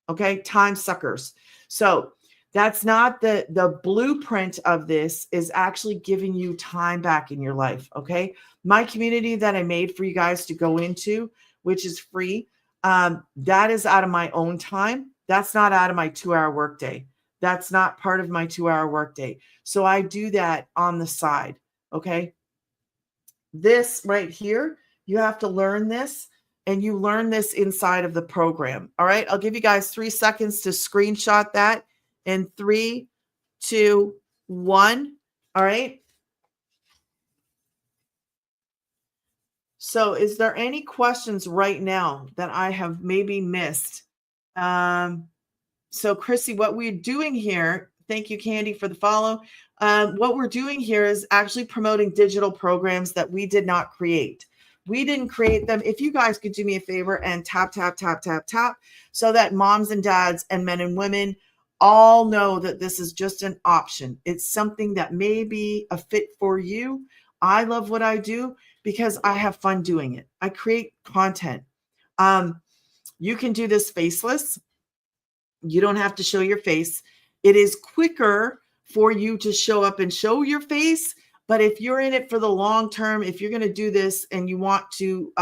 Okay. Time suckers. So that's not the blueprint of this, is actually giving you time back in your life. Okay. My community that I made for you guys to go into, which is free, that is out of my own time. That's not out of my 2-hour workday. That's not part of my 2-hour workday. So I do that on the side. Okay. This right here, you have to learn this, and you learn this inside of the program. All right. I'll give you guys 3 seconds to screenshot that. In 3, 2, 1. All right. So is there any questions right now that I have maybe missed? So Chrissy, what we're doing here, thank you, Candy, for the follow. What we're doing here is actually promoting digital programs that we did not create. We didn't create them. If you guys could do me a favor and tap, tap, tap, tap, tap, so that moms and dads and men and women all know that this is just an option. It's something that may be a fit for you. I love what I do because I have fun doing it. I create content. You can do this faceless. You don't have to show your face. It is quicker for you to show up and show your face. But if you're in it for the long term, if you're going to do this and you want to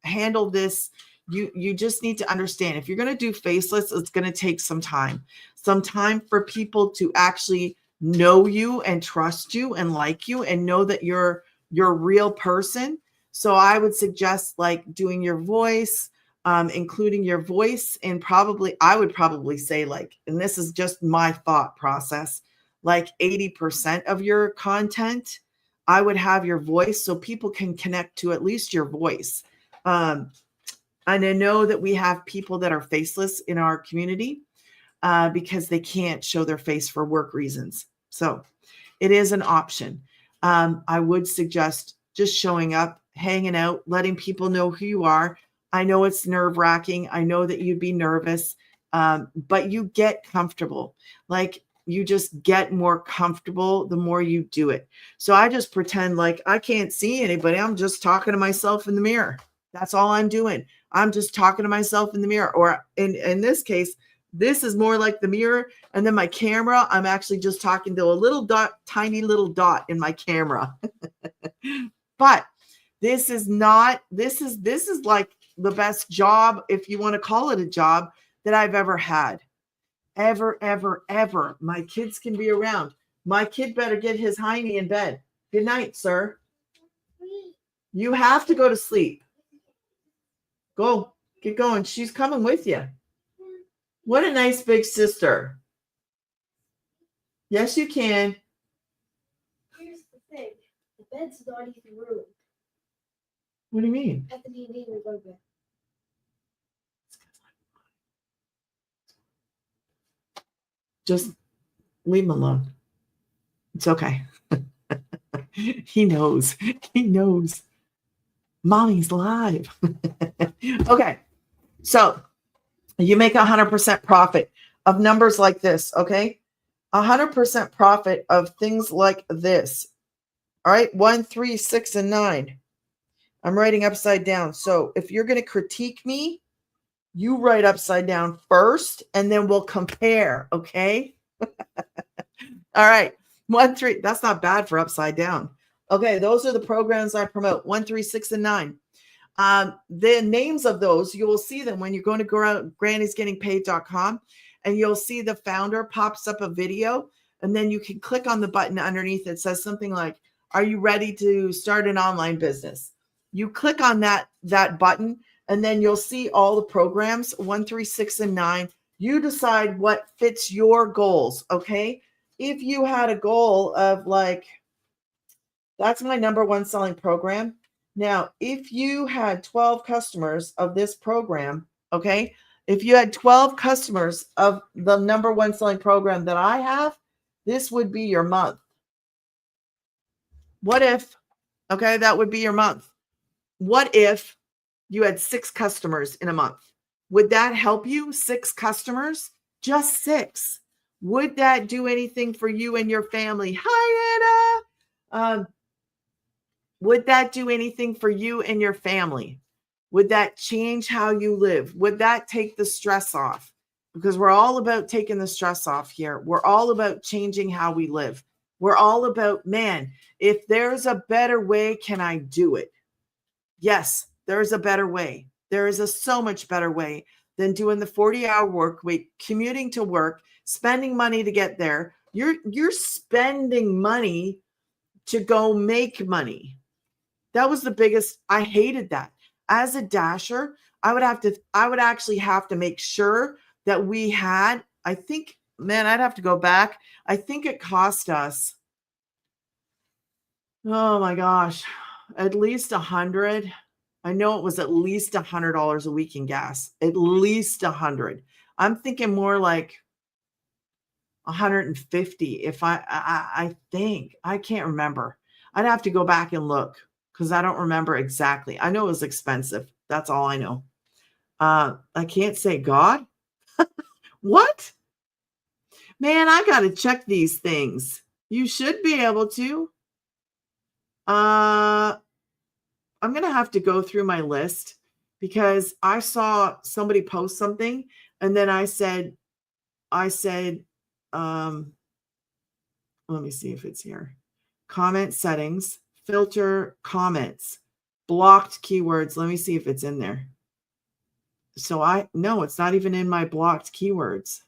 handle this, you just need to understand, if you're going to do faceless, it's going to take some time for people to actually know you and trust you and like you and know that you're a real person. So I would suggest like doing your voice, including your voice, and I would probably say, like, and this is just my thought process, like 80% of your content, I would have your voice so people can connect to at least your voice. And I know that we have people that are faceless in our community because they can't show their face for work reasons. So it is an option. I would suggest just showing up, hanging out, letting people know who you are. I know it's nerve-wracking. I know that you'd be nervous, but you get comfortable. Like, you just get more comfortable the more you do it. So I just pretend like I can't see anybody. I'm just talking to myself in the mirror. That's all I'm doing. I'm just talking to myself in the mirror. Or in this case, this is more like the mirror. And then my camera, I'm actually just talking to a little dot, tiny little dot in my camera. But this is like the best job, if you want to call it a job, that I've ever had. Ever, ever, ever. My kids can be around. My kid better get his hiney in bed. Good night, sir. You have to go to sleep. Go. Get going. She's coming with you. What a nice big sister. Yes, you can. Here's the thing. The bed's not even ruined. What do you mean? Anthony and Nina go there. Just leave him alone. It's okay. He knows. He knows. Mommy's live. Okay. So you make 100% profit of numbers like this. Okay. 100% profit of things like this. All right. 1, 3, 6, and 9. I'm writing upside down. So if you're going to critique me, you write upside down first, and then we'll compare. Okay. All right. 1, 3. That's not bad for upside down. Okay. Those are the programs I promote. 1, 3, 6, and 9. The names of those, you will see them when you're going to go out grannysgettingpaid.com, and you'll see the founder pops up a video, and then you can click on the button underneath. It says something like, are you ready to start an online business? You click on that button, And then you'll see all the programs, 1, 3, 6, and 9. You decide what fits your goals, okay? If you had a goal of like, that's my number one selling program. Now, if you had 12 customers of this program, okay? If you had 12 customers of the number one selling program that I have, this would be your month. What if, okay, that would be your month. What if you had 6 customers in a month? Would that help you? 6 customers? Just 6. Would that do anything for you and your family? Hi, Anna. Would that do anything for you and your family? Would that change how you live? Would that take the stress off? Because we're all about taking the stress off here. We're all about changing how we live. We're all about, man, if there's a better way, can I do it? Yes, there's a better way. There is a so much better way than doing the 40-hour work week, commuting to work, spending money to get there. You're spending money to go make money. That was the biggest, I hated that. As a dasher, I would actually have to make sure that we had, I think, man, I'd have to go back. I think it cost us, oh my gosh, at least 100. I know it was at least $100 a week in gas, at least 100. I'm thinking more like 150. If I think, I can't remember. I'd have to go back and look because I don't remember exactly. I know it was expensive. That's all I know. I can't say God. What? Man, I got to check these things. You should be able to. I'm going to have to go through my list because I saw somebody post something and then I said, let me see if it's here. Comment settings, filter comments, blocked keywords. Let me see if it's in there. So no, it's not even in my blocked keywords.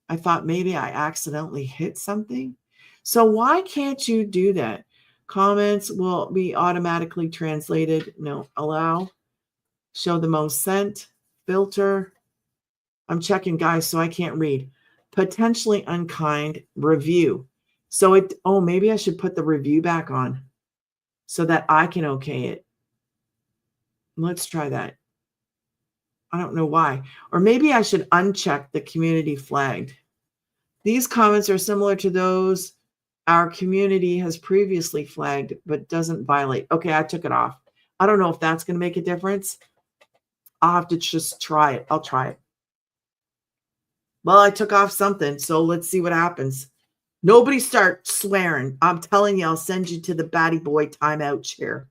I thought maybe I accidentally hit something. So why can't you do that? Comments will be automatically translated. No, allow, show the most sent, filter. I'm checking, guys, so I can't read. Potentially unkind, review. So maybe I should put the review back on so that I can okay it. Let's try that. I don't know why. Or maybe I should uncheck the community flagged. These comments are similar to those our community has previously flagged, but doesn't violate. Okay, I took it off. I don't know if that's going to make a difference. I'll have to just try it. I'll try it. Well, I took off something, so let's see what happens. Nobody start swearing. I'm telling you, I'll send you to the batty boy timeout chair.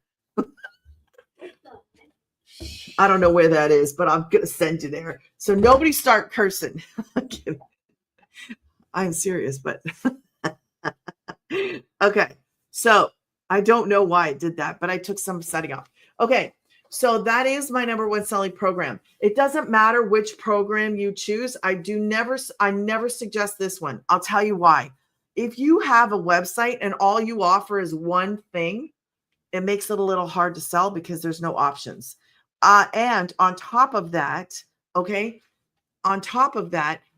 I don't know where that is, but I'm going to send you there. So nobody start cursing. I'm serious, but okay. So I don't know why I did that, but I took some setting off. Okay. So that is my number one selling program. It doesn't matter which program you choose. I never suggest this one. I'll tell you why. If you have a website and all you offer is one thing, it makes it a little hard to sell because there's no options. And on top of that,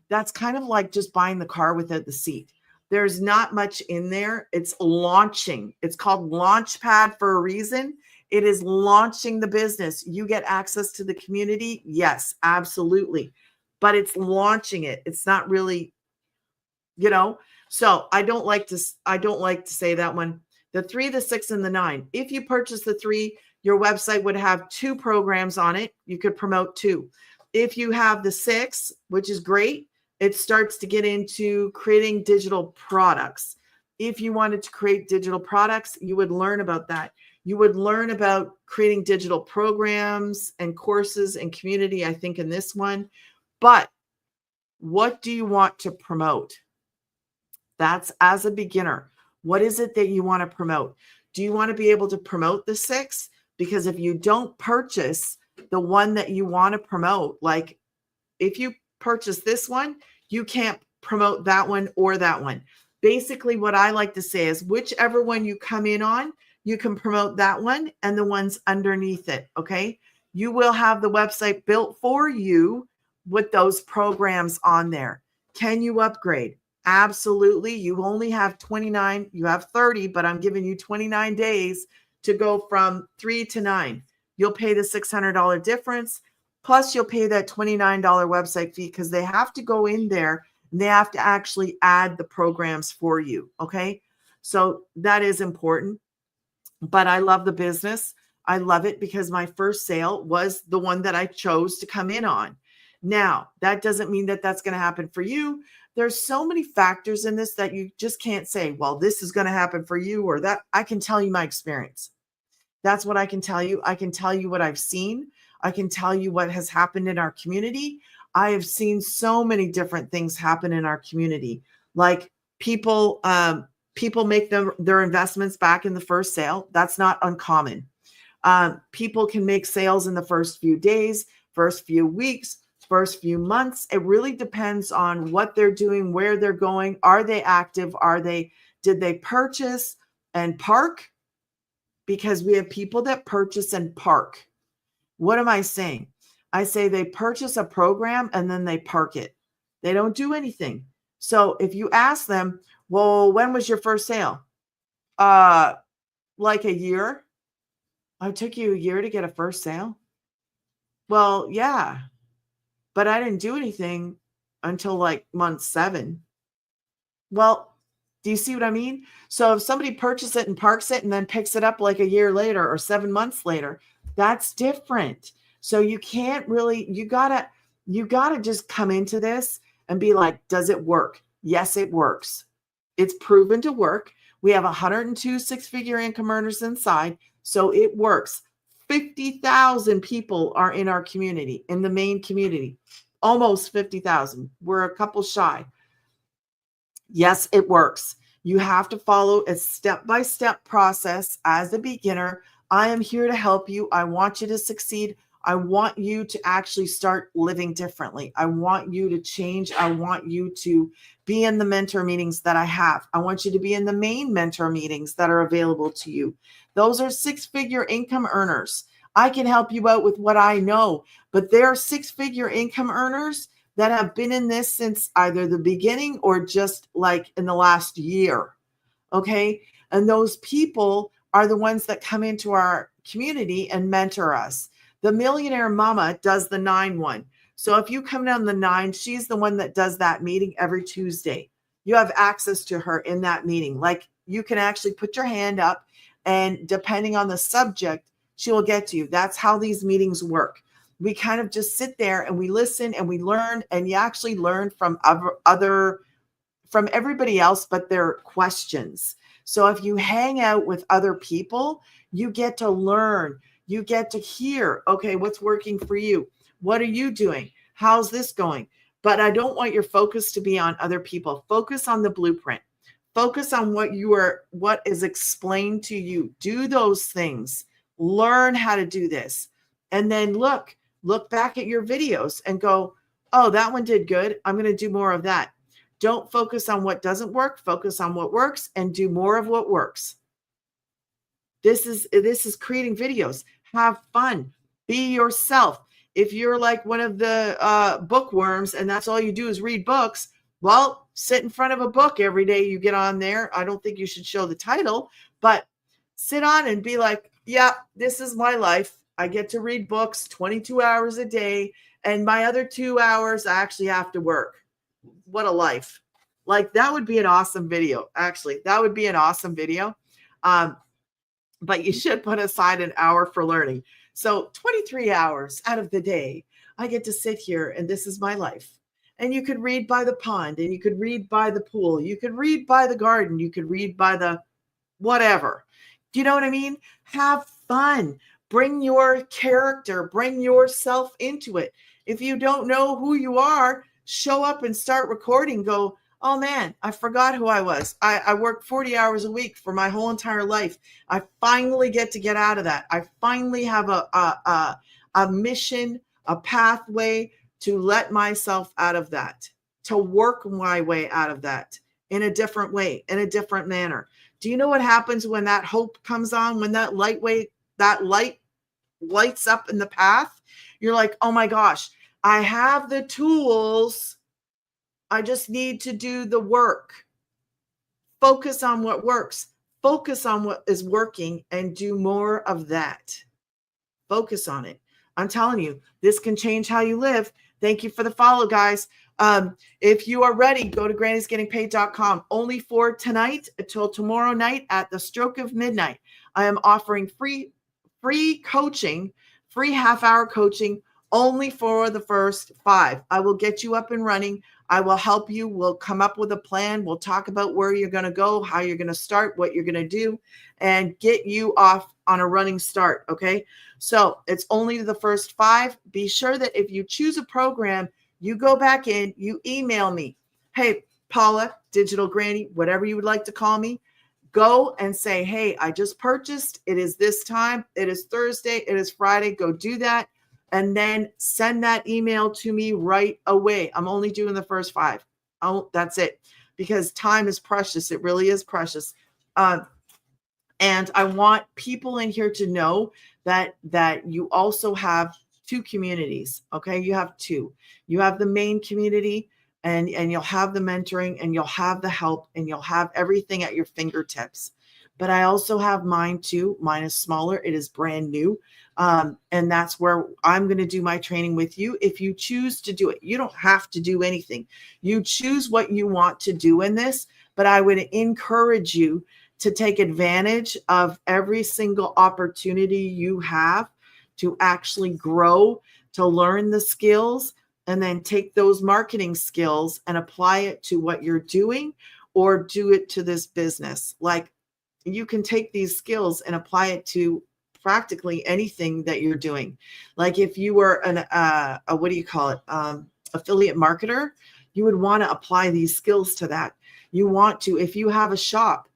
that's kind of like just buying the car without the seat. There's not much in there. It's launching. It's called Launchpad for a reason. It is launching the business. You get access to the community. Yes, absolutely. But it's launching it. It's not really, so I don't like to say that one. The 3, the 6, and the 9. If you purchase the 3, your website would have 2 programs on it. You could promote 2. If you have the 6, which is great, it starts to get into creating digital products. If you wanted to create digital products, you would learn about that. You would learn about creating digital programs and courses and community, I think, in this one. But what do you want to promote? That's as a beginner. What is it that you want to promote? Do you want to be able to promote the 6? Because if you don't purchase the one that you want to promote, like if you purchase this one, you can't promote that one or that one. Basically, what I like to say is whichever one you come in on, you can promote that one and the ones underneath it. Okay. you will have the website built for you with those programs on there. Can you upgrade? Absolutely. You only have 29, you have 30, but I'm giving you 29 days to go from 3 to 9. You'll pay the $600 difference. Plus, you'll pay that $29 website fee because they have to go in there and they have to actually add the programs for you. Okay. So that is important. But I love the business. I love it because my first sale was the one that I chose to come in on. Now, that doesn't mean that that's going to happen for you. There's so many factors in this that you just can't say, well, this is going to happen for you or that. I can tell you my experience. That's what I can tell you. I can tell you what I've seen. I can tell you what has happened in our community. I have seen so many different things happen in our community. Like people make their investments back in the first sale. That's not uncommon. People can make sales in the first few days, first few weeks, first few months. It really depends on what they're doing, where they're going. Are they active? Did they purchase and park? Because we have people that purchase and park. What am I saying? I say they purchase a program and then they park it. They don't do anything. So if you ask them, well, when was your first sale? Like a year. It took you a year to get a first sale? Well, yeah, but I didn't do anything until like month 7. Well, do you see what I mean? So if somebody purchases it and parks it and then picks it up like a year later or 7 months later, that's different. So you can't really, you gotta just come into this and be like, does it work? Yes, it works. It's proven to work. We have 102 six-figure income earners inside. So it works. 50,000 people are in our community, in the main community, almost 50,000. We're a couple shy. Yes, it works. You have to follow a step-by-step process as a beginner. I am here to help you. I want you to succeed. I want you to actually start living differently. I want you to change. I want you to be in the mentor meetings that I have. I want you to be in the main mentor meetings that are available to you. Those are six-figure income earners. I can help you out with what I know, but there are six-figure income earners that have been in this since either the beginning or just like in the last year. Okay. And those people are the ones that come into our community and mentor us. The Millionaire Mama does the 9-1. So if you come down the 9, she's the one that does that meeting every Tuesday. You have access to her in that meeting. Like you can actually put your hand up and depending on the subject, she will get to you. That's how these meetings work. We kind of just sit there and we listen and we learn, and you actually learn from from everybody else, but their questions. So if you hang out with other people, you get to learn, you get to hear, okay, what's working for you? What are you doing? How's this going? But I don't want your focus to be on other people. Focus on the blueprint. Focus on what is explained to you. Do those things. Learn how to do this. And then look back at your videos and go, oh, that one did good. I'm going to do more of that. Don't focus on what doesn't work. Focus on what works and do more of what works. This is creating videos. Have fun. Be yourself. If you're like one of the bookworms and that's all you do is read books, well, sit in front of a book every day you get on there. I don't think you should show the title, but sit on and be like, yeah, this is my life. I get to read books 22 hours a day, and my other 2 hours, I actually have to work. What a life. Like that would be an awesome video. Actually, that would be an awesome video. But you should put aside an hour for learning. So 23 hours out of the day, I get to sit here and this is my life. And you could read by the pond and you could read by the pool. You could read by the garden. You could read by the whatever. Do you know what I mean? Have fun. Bring your character, bring yourself into it. If you don't know who you are, show up and start recording. Go, oh man, I forgot who I was. I worked 40 hours a week for my whole entire life. I finally get out of that. I finally have a mission, a pathway to let myself out of that, to work my way out of that in a different way, in a different manner. Do you know what happens when that hope comes on, when that light lights up in the path. You're like, oh my gosh, I have the tools. I just need to do the work. Focus on what works. Focus on what is working and do more of that. Focus on it. I'm telling you, this can change how you live. Thank you for the follow, guys. If you are ready, go to grannysgettingpaid.com. Only for tonight until tomorrow night at the stroke of midnight. I am offering free coaching, free half-hour coaching only for the first 5. I will get you up and running. I will help you. We'll come up with a plan. We'll talk about where you're going to go, how you're going to start, what you're going to do, and get you off on a running start. Okay. So it's only the first 5. Be sure that if you choose a program, you go back in, you email me. Hey, Paula, Digital Granny, whatever you would like to call me. Go and say, hey, I just purchased. It is this time. It is Thursday. It is Friday. Go do that. And then send that email to me right away. I'm only doing the first 5. Oh, that's it. Because time is precious. It really is precious. And I want people in here to know that you also have 2 communities. Okay. You have 2. You have the main community, and you'll have the mentoring, and you'll have the help, and you'll have everything at your fingertips. But I also have mine too. Mine is smaller. It is brand new. And that's where I'm going to do my training with you. If you choose to do it, you don't have to do anything. You choose what you want to do in this, but I would encourage you to take advantage of every single opportunity you have to actually grow, to learn the skills, and then take those marketing skills and apply it to what you're doing, or do it to this business. Like, you can take these skills and apply it to practically anything that you're doing. Like if you were what do you call it? Affiliate marketer, you would want to apply these skills to that. You want to, if you have a shop,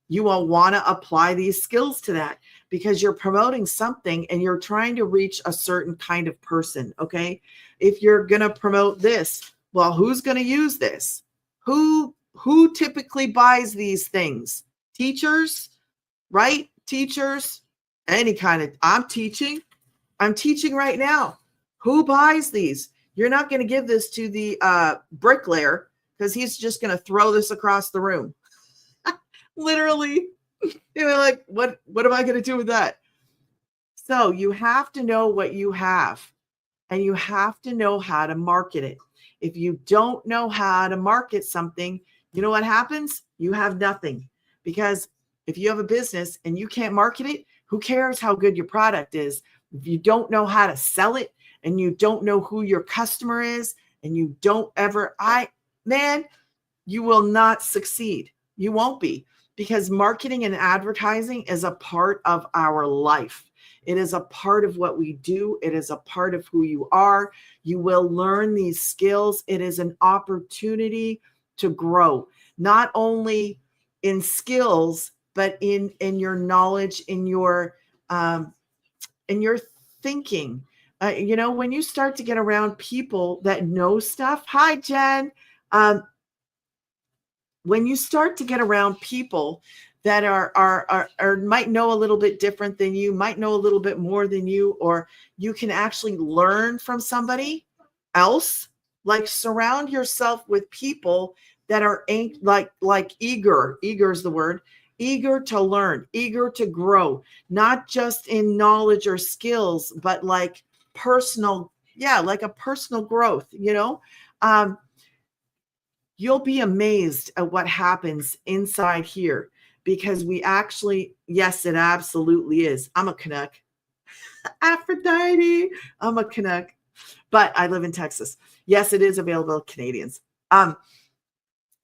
you will want to apply these skills to that, because you're promoting something and you're trying to reach a certain kind of person. Okay. If you're going to promote this, well, who's going to use this? Who typically buys these things? Teachers, right? Teachers, any kind of, I'm teaching right now. Who buys these? You're not going to give this to the bricklayer, because he's just going to throw this across the room. Literally, like, what am I going to do with that? So you have to know what you have, and you have to know how to market it. If you don't know how to market something, you know what happens? You have nothing. Because if you have a business and you can't market it, who cares how good your product is? If you don't know how to sell it, and you don't know who your customer is, and you don't ever, you will not succeed. You won't be, because marketing and advertising is a part of our life. It is a part of what we do. It is a part of who you are. You will learn these skills. It is an opportunity to grow, not only in skills, but in your knowledge, in your thinking. When you start to get around people that know stuff. Hi, Jen. When you start to get around people that are might know a little bit different than you, might know a little bit more than you, or you can actually learn from somebody else. Like, surround yourself with people that are eager is the word, eager to learn, eager to grow, not just in knowledge or skills, but like personal, like a personal growth, you'll be amazed at what happens inside here, because we actually, yes, it absolutely is. I'm a Canuck. Aphrodite. I'm a Canuck, but I live in Texas. Yes, it is available to Canadians.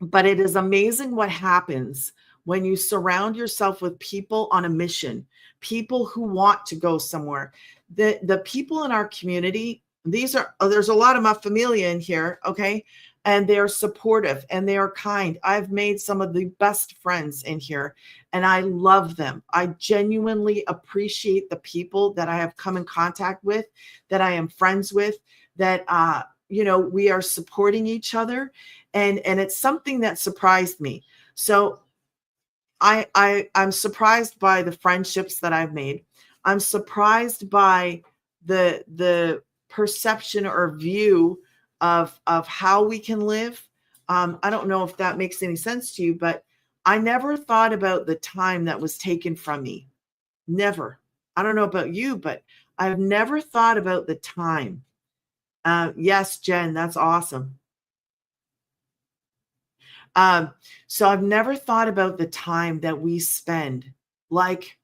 But it is amazing what happens when you surround yourself with people on a mission, people who want to go somewhere. The people in our community, there's a lot of my familia in here, okay? And they're supportive and they are kind. I've made some of the best friends in here, and I love them. I genuinely appreciate the people that I have come in contact with, that I am friends with, that we are supporting each other. And it's something that surprised me. So I'm surprised by the friendships that I've made. I'm surprised by the perception or view of how we can live. I don't know if that makes any sense to you, but I never thought about the time that was taken from me. Never. I don't know about you, but I've never thought about the time. Yes, Jen, that's awesome. So I've never thought about the time that we spend. Like,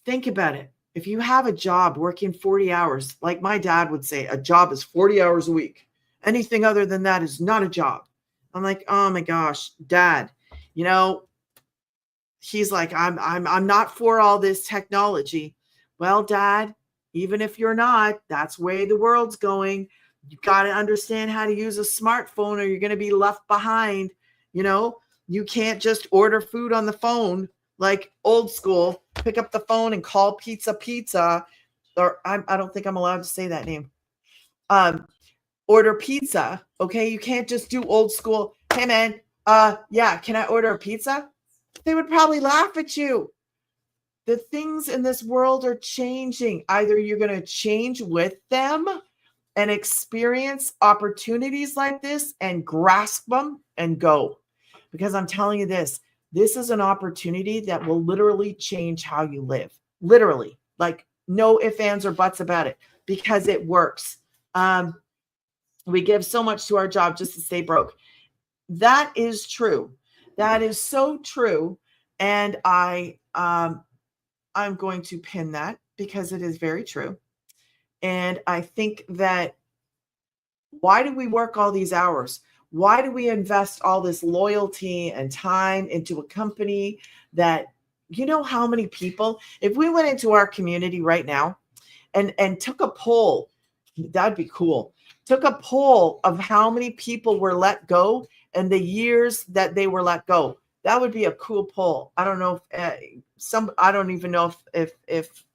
think about it. If you have a job working 40 hours, like my dad would say, a job is 40 hours a week. Anything other than that is not a job. I'm like, oh my gosh, Dad, you know, he's like, I'm not for all this technology. Well, Dad, even if you're not, that's the way the world's going. You got to understand how to use a smartphone or you're going to be left behind. You know, you can't just order food on the phone like old school, pick up the phone and call pizza. Or I don't think I'm allowed to say that name. Order pizza. Okay. You can't just do old school. Hey man, yeah, can I order a pizza? They would probably laugh at you. The things in this world are changing. Either you're going to change with them and experience opportunities like this and grasp them and go. Because I'm telling you this is an opportunity that will literally change how you live. Literally, like no ifs, ands, or buts about it, because it works. We give so much to our job just to stay broke. That is true. That is so true. And I'm going to pin that because it is very true. And I think that why do we work all these hours? Why do we invest all this loyalty and time into a company that, you know, how many people, if we went into our community right now and took a poll, that'd be cool. Took a poll of how many people were let go and the years that they were let go. That would be a cool poll. I don't know if I don't even know if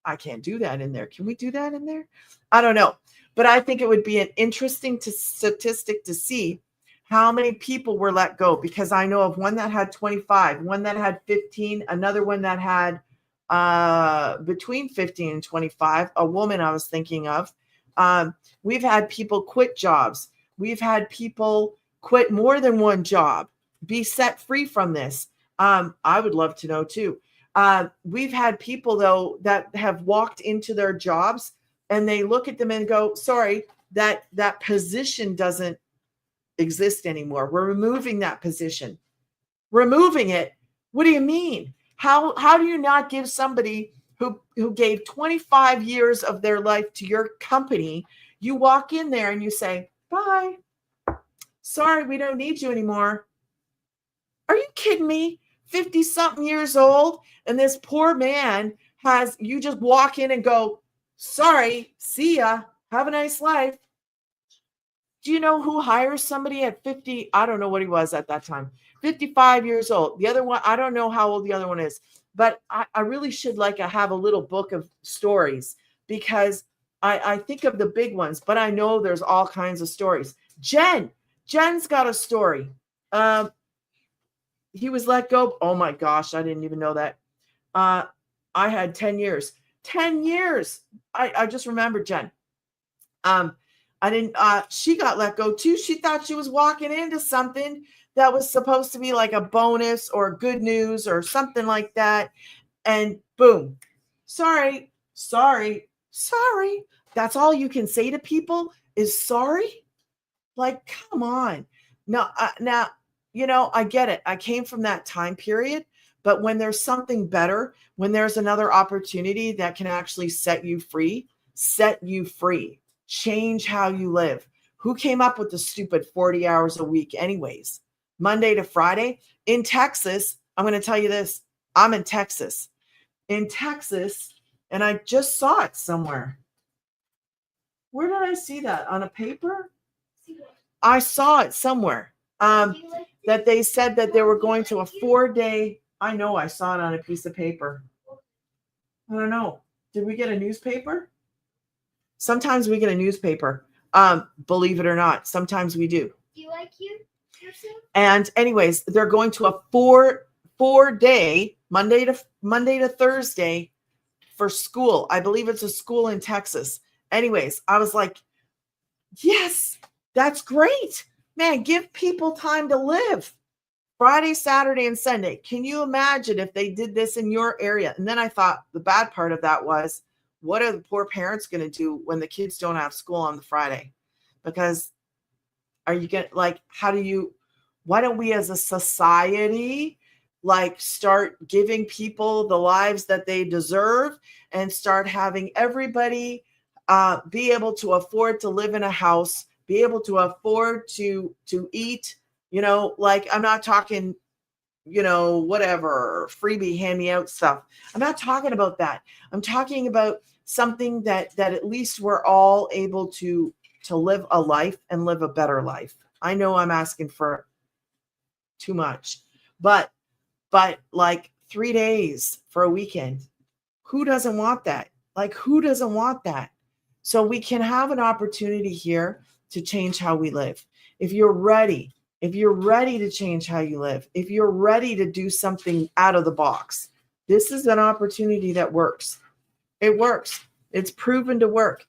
I can't do that in there. Can we do that in there? I don't know. But I think it would be an interesting statistic to see how many people were let go, because I know of one that had 25, one that had 15, another one that had between 15 and 25, a woman I was thinking of. We've had people quit jobs. We've had people quit more than one job, be set free from this. I would love to know too. We've had people, though, that have walked into their jobs and they look at them and go, sorry, that position doesn't exist anymore. We're removing that position. Removing it? What do you mean? How do you not give somebody who gave 25 years of their life to your company, you walk in there and you say, bye. Sorry, we don't need you anymore. Are you kidding me? 50-something years old, and this poor man you just walk in and go, sorry, see ya, have a nice life. Do you know who hires somebody at 50? I don't know what he was at that time. 55 years old. The other one, I don't know how old the other one is, but I really should have a little book of stories, because I think of the big ones, but I know there's all kinds of stories. Jen's got a story. He was let go. Oh my gosh, I didn't even know that. I had 10 years. 10 years. I just remembered Jen. She got let go too. She thought she was walking into something that was supposed to be like a bonus or good news or something like that. And boom. Sorry. That's all you can say to people is sorry. Like, come on. Now, I get it. I came from that time period, but when there's something better, when there's another opportunity that can actually set you free, change how you live. Who came up with the stupid 40 hours a week anyways? Monday to Friday in Texas. I'm going to tell you this. I'm in Texas, and I just saw it somewhere. Where did I see that? On a paper? I saw it somewhere. That they said that they were going to a 4-day. I know I saw it on a piece of paper. I don't know. Did we get a newspaper? Sometimes we get a newspaper. Believe it or not, sometimes we do. Do you like you? And anyways, they're going to a 4-day, Monday to Thursday, for school. I believe it's a school in Texas. Anyways, I was like, yes, that's great. Man, give people time to live. Friday, Saturday, and Sunday. Can you imagine if they did this in your area? And then I thought the bad part of that was, what are the poor parents going to do when the kids don't have school on the Friday? Because are you going to, like, why don't we as a society, like, start giving people the lives that they deserve and start having everybody be able to afford to live in a house, be able to afford to eat, like, I'm not talking, whatever, freebie, hand me out stuff. I'm not talking about that. I'm talking about something that at least we're all able to live a life and live a better life. I know I'm asking for too much, but like 3 days for a weekend, who doesn't want that? Like, who doesn't want that? So we can have an opportunity here to change how we live. If you're ready to change how you live, if you're ready to do something out of the box, this is an opportunity that works. It works. It's proven to work.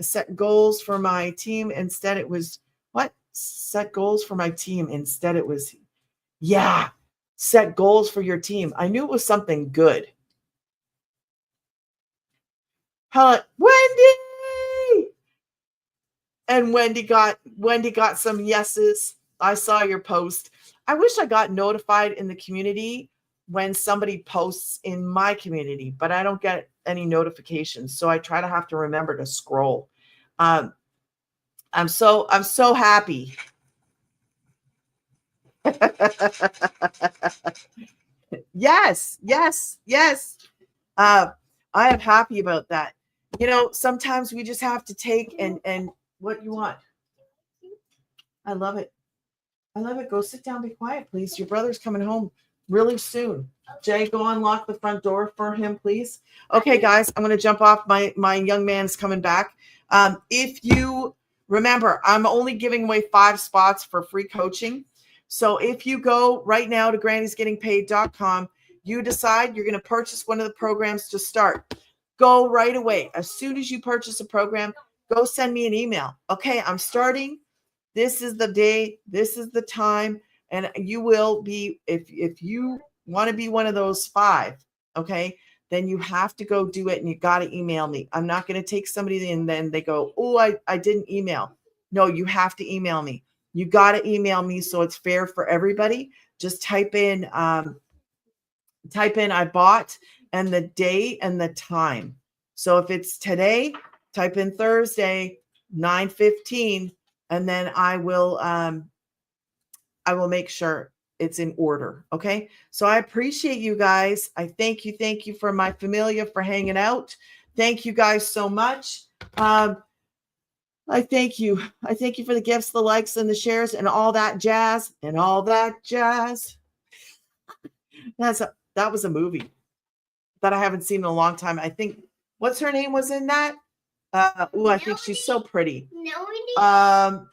Set goals for my team. Instead, it was what? Set goals for my team. Instead, it was, yeah, set goals for your team. I knew it was something good. Wendy! And Wendy got some yeses. I saw your post. I wish I got notified in the community when somebody posts in my community, but I don't get any notifications. So I have to remember to scroll. I'm so happy. Yes. I am happy about that. Sometimes we just have to take and what you want. I love it. Go sit down, be quiet, please. Your brother's coming home really soon. Jay, go unlock the front door for him, please. Okay, guys, I'm going to jump off. My young man's coming back. If you remember, I'm only giving away 5 spots for free coaching. So if you go right now to grannysgettingpaid.com, you decide you're going to purchase one of the programs to start. Go right away. As soon as you purchase a program, go send me an email. Okay, I'm starting. This is the day. This is the time. And you will be, if you want to be one of those 5, okay, then you have to go do it and you got to email me. I'm not going to take somebody and then they go, oh, I didn't email. No, you have to email me. You got to email me so it's fair for everybody. Just type in I bought and the day and the time. So if it's today, type in Thursday, 9:15, and then I will make sure it's in order. Okay. So I appreciate you guys. I thank you. Thank you for my familia for hanging out. Thank you guys so much. I thank you. I thank you for the gifts, the likes, and the shares, and all that jazz. That was a movie that I haven't seen in a long time. I think, what's her name was in that? I think she's so pretty.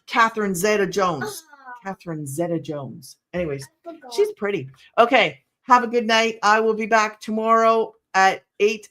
Catherine Zeta-Jones. Catherine Zeta-Jones. Anyways, she's pretty. Okay. Have a good night. I will be back tomorrow at 8